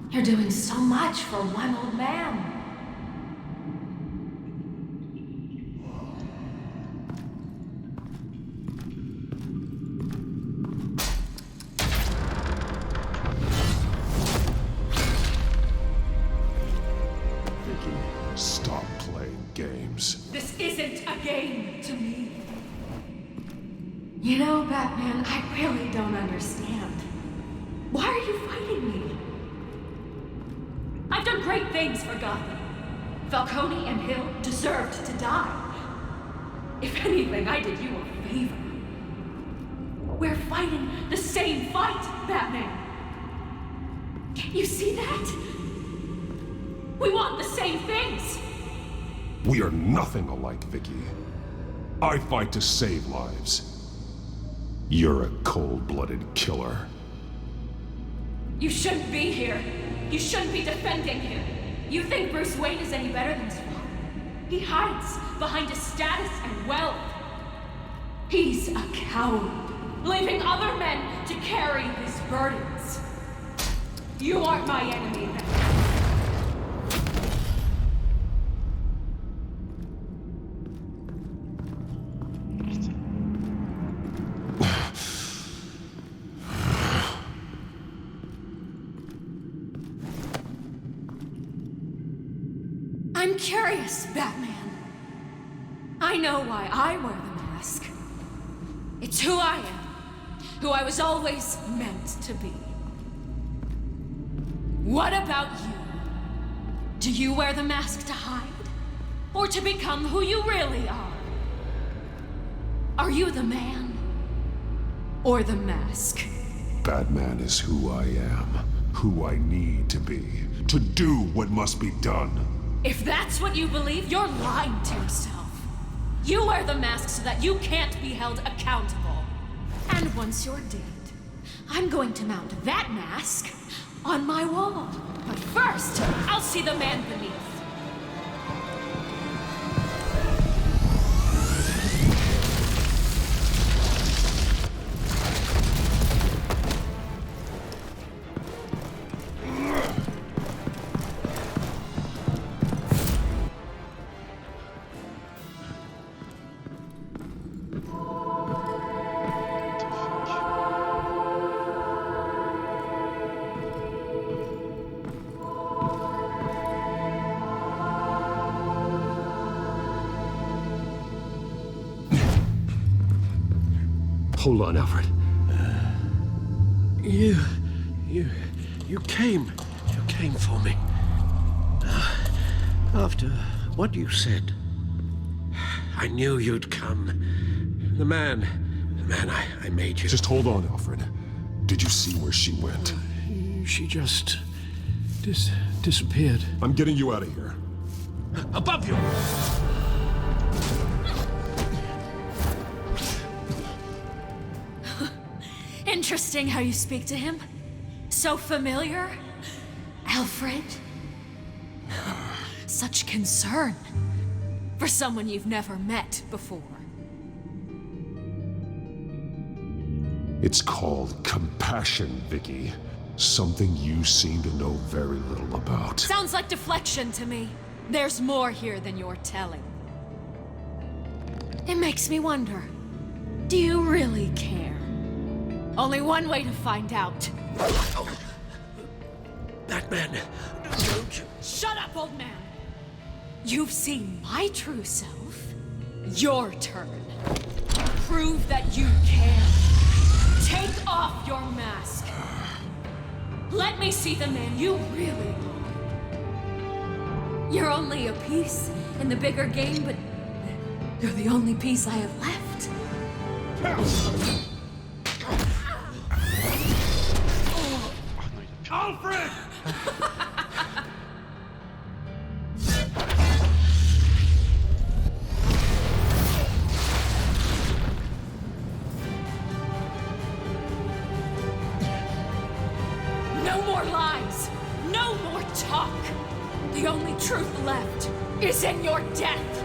You're doing so much for one old man. Stop playing games. This isn't a game to me. You know, Batman, I really don't understand. Why are you fighting me? I've done great things for Gotham. Falcone and Hill deserved to die. If anything, I did you a favor. We're fighting the same fight, Batman. You see that? We want the same things. We are nothing alike, Vicky. I fight to save lives. You're a cold-blooded killer. You shouldn't be here. You shouldn't be defending him. You think Bruce Wayne is any better than his father? He hides behind his status and wealth. He's a coward, leaving other men to carry his burdens. You aren't my enemy, then. I'm curious, Batman. I know why I wear the mask. It's who I am, who I was always meant to be. What about you? Do you wear the mask to hide? Or to become who you really are? Are you the man? Or the mask? Batman is who I am, who I need to be, to do what must be done. If that's what you believe, you're lying to yourself. You wear the mask so that you can't be held accountable. And once you're dead, I'm going to mount that mask on my wall. But first, I'll see the man beneath. Hold on, Alfred. You came for me. After what you said, I knew you'd come. The man I made you. Just hold on, Alfred. Did you see where she went? She just disappeared. I'm getting you out of here. Above you! Interesting how you speak to him. So familiar. Alfred. Such concern for someone you've never met before. It's called compassion, Vicky. Something you seem to know very little about. Sounds like deflection to me. There's more here than you're telling. It makes me wonder, do you really care? Only one way to find out. Batman, don't you... Shut up, old man! You've seen my true self. Your turn. Prove that you care. Take off your mask. Let me see the man you really are. You're only a piece in the bigger game, but you're the only piece I have left. Alfred! No more lies! No more talk! The only truth left is in your death!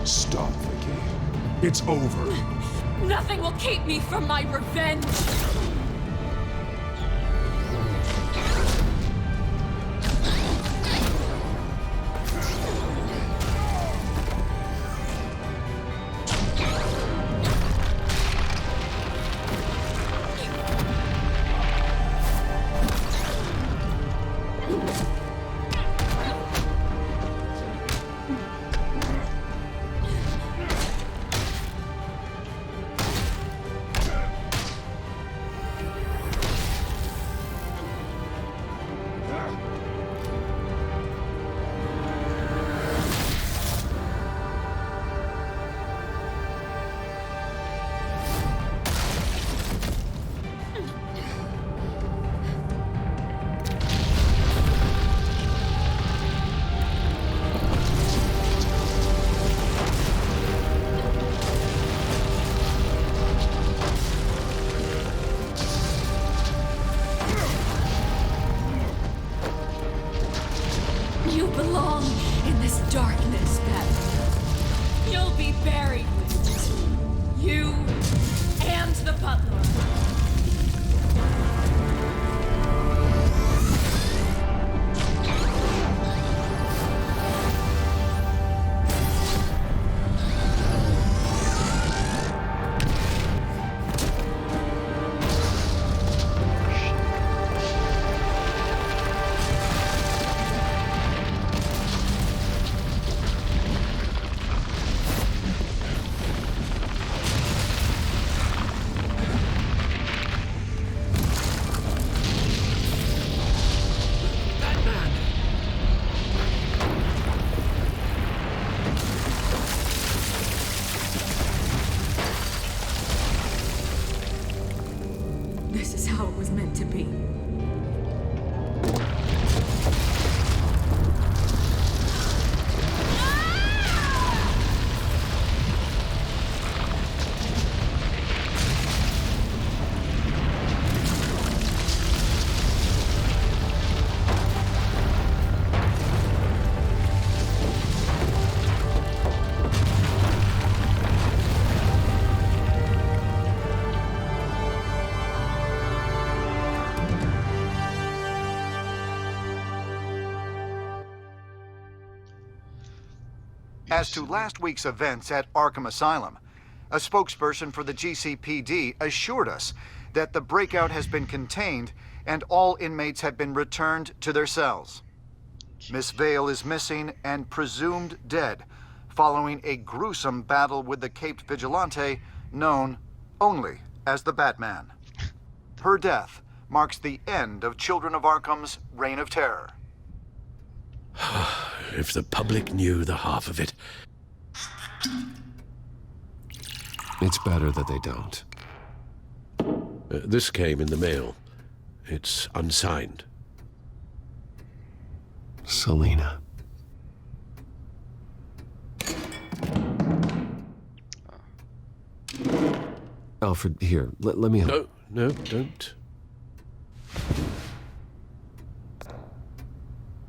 Stop, Vicky. It's over. Nothing will keep me from my revenge! You belong in this darkness, Batman. You'll be buried with it. You and the butler. As to last week's events at Arkham Asylum, a spokesperson for the GCPD assured us that the breakout has been contained and all inmates have been returned to their cells. Miss Vale is missing and presumed dead, following a gruesome battle with the caped vigilante known only as the Batman. Her death marks the end of Children of Arkham's reign of terror. If the public knew the half of it. It's better that they don't. This came in the mail. It's unsigned. Selena. Alfred, here, let me help. No, don't.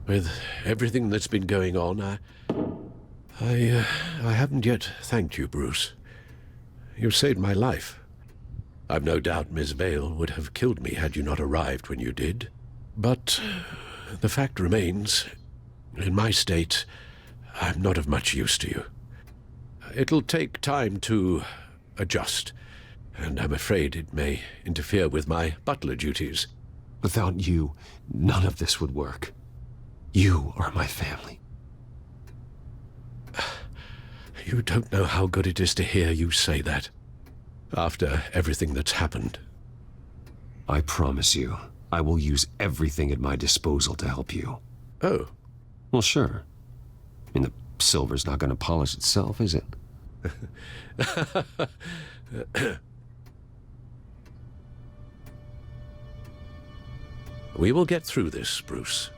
With everything that's been going on, I haven't yet thanked you, Bruce. You've saved my life. I've no doubt Miss Vale would have killed me had you not arrived when you did. But the fact remains, in my state, I'm not of much use to you. It'll take time to adjust, and I'm afraid it may interfere with my butler duties. Without you, none of this would work. You are my family. You don't know how good it is to hear you say that, after everything that's happened. I promise you, I will use everything at my disposal to help you. Oh. Well, sure. I mean, the silver's not going to polish itself, is it? We will get through this, Bruce.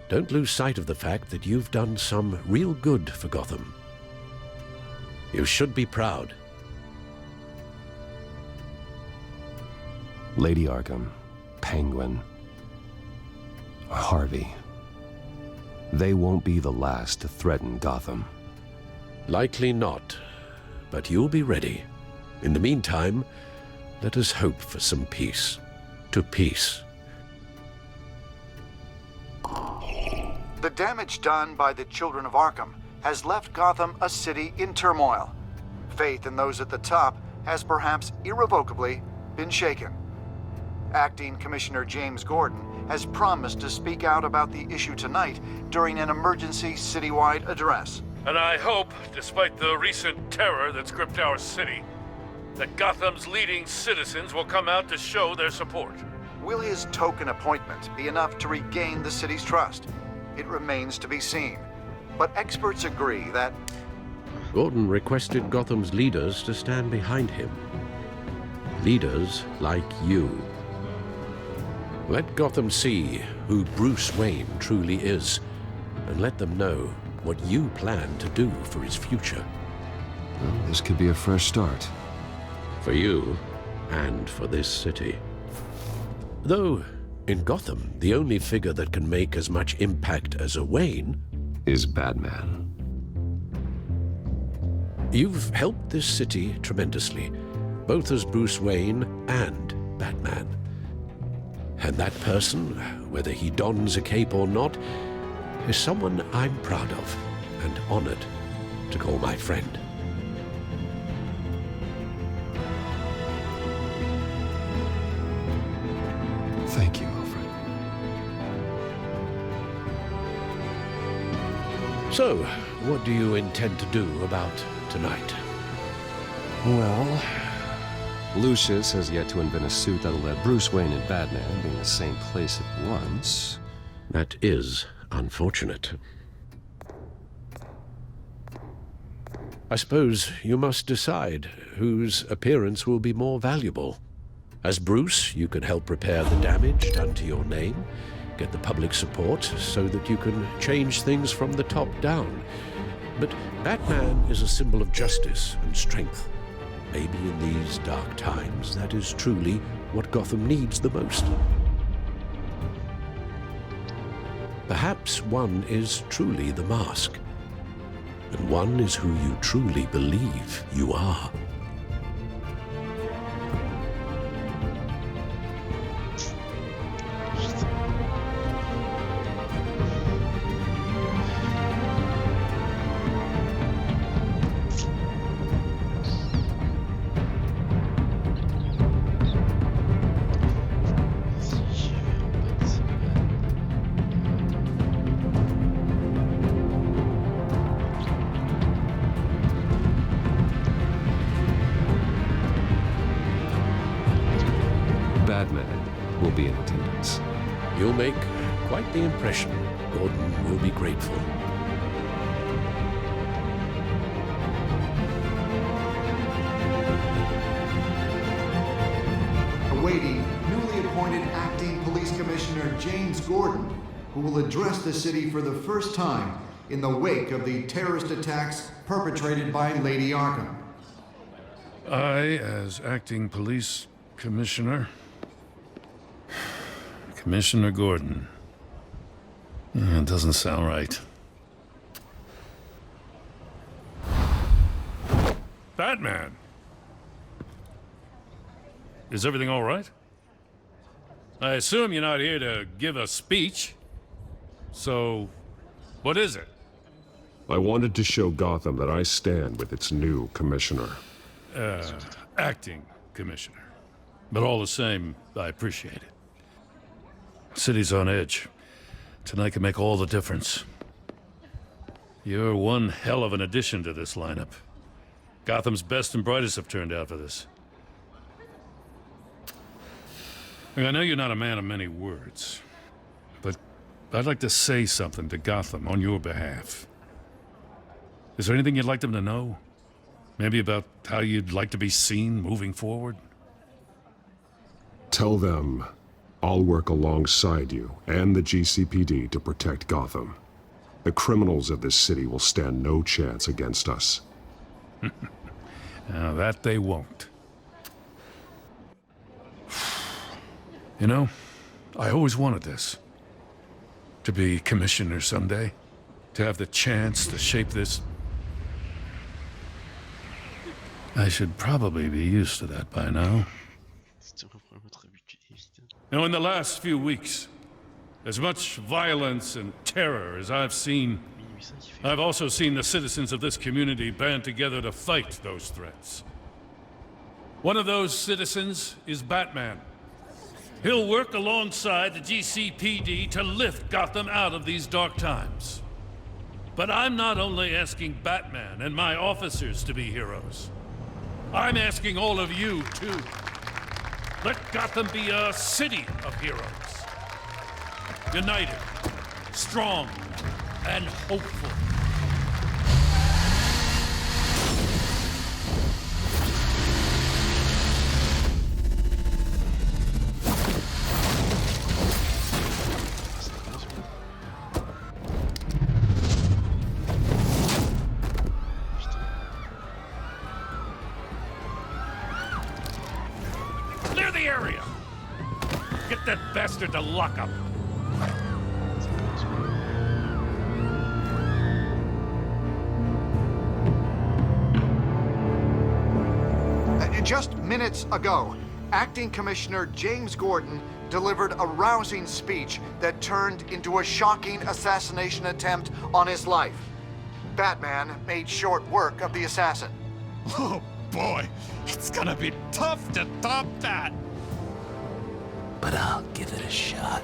Don't lose sight of the fact that you've done some real good for Gotham. You should be proud. Lady Arkham, Penguin, Harvey. They won't be the last to threaten Gotham. Likely not, but you'll be ready. In the meantime, let us hope for some peace. To peace. The damage done by the Children of Arkham has left Gotham a city in turmoil. Faith in those at the top has perhaps irrevocably been shaken. Acting Commissioner James Gordon has promised to speak out about the issue tonight during an emergency citywide address. And I hope, despite the recent terror that's gripped our city, that Gotham's leading citizens will come out to show their support. Will his token appointment be enough to regain the city's trust? It remains to be seen. But experts agree that Gordon requested Gotham's leaders to stand behind him. Leaders like you. Let Gotham see who Bruce Wayne truly is, and let them know what you plan to do for his future. Well, this could be a fresh start. For you, and for this city. Though, in Gotham, the only figure that can make as much impact as a Wayne is Batman. You've helped this city tremendously, both as Bruce Wayne and Batman. And that person, whether he dons a cape or not, is someone I'm proud of and honored to call my friend. Thank you, Alfred. So, what do you intend to do about tonight? Well, Lucius has yet to invent a suit that'll let Bruce Wayne and Batman be in the same place at once. That is unfortunate. I suppose you must decide whose appearance will be more valuable. As Bruce, you can help repair the damage done to your name, get the public support so that you can change things from the top down. But Batman is a symbol of justice and strength. Maybe in these dark times, that is truly what Gotham needs the most. Perhaps one is truly the mask, and one is who you truly believe you are. be in attendance. You'll make quite the impression. Gordon will be grateful. Awaiting newly appointed acting police commissioner James Gordon, who will address the city for the first time in the wake of the terrorist attacks perpetrated by Lady Arkham. I, as acting police commissioner... Commissioner Gordon. It doesn't sound right. Batman! Is everything all right? I assume you're not here to give a speech. So, what is it? I wanted to show Gotham that I stand with its new commissioner. Acting commissioner. But all the same, I appreciate it. City's on edge. Tonight can make all the difference. You're one hell of an addition to this lineup. Gotham's best and brightest have turned out for this. I know you're not a man of many words, but I'd like to say something to Gotham on your behalf. Is there anything you'd like them to know? Maybe about how you'd like to be seen moving forward? Tell them I'll work alongside you and the GCPD to protect Gotham. The criminals of this city will stand no chance against us. Now that they won't. You know, I always wanted this. To be commissioner someday. To have the chance to shape this. I should probably be used to that by now. Now, in the last few weeks, as much violence and terror as I've seen, I've also seen the citizens of this community band together to fight those threats. One of those citizens is Batman. He'll work alongside the GCPD to lift Gotham out of these dark times. But I'm not only asking Batman and my officers to be heroes. I'm asking all of you, too. Let Gotham be a city of heroes. United, strong, and hopeful. Clear the area! Get that bastard to lock up! Just minutes ago, Acting Commissioner James Gordon delivered a rousing speech that turned into a shocking assassination attempt on his life. Batman made short work of the assassin. Oh boy, it's gonna be tough to top that. But I'll give it a shot.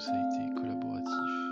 ça a été collaboratif.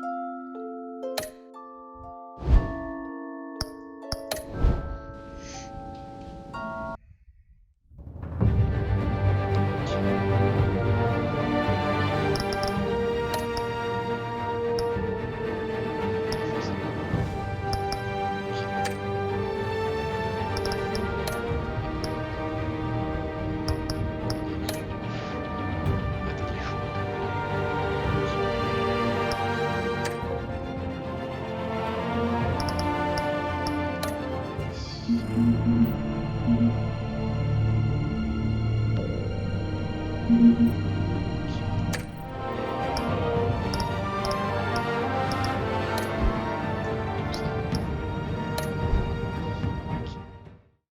Thank you.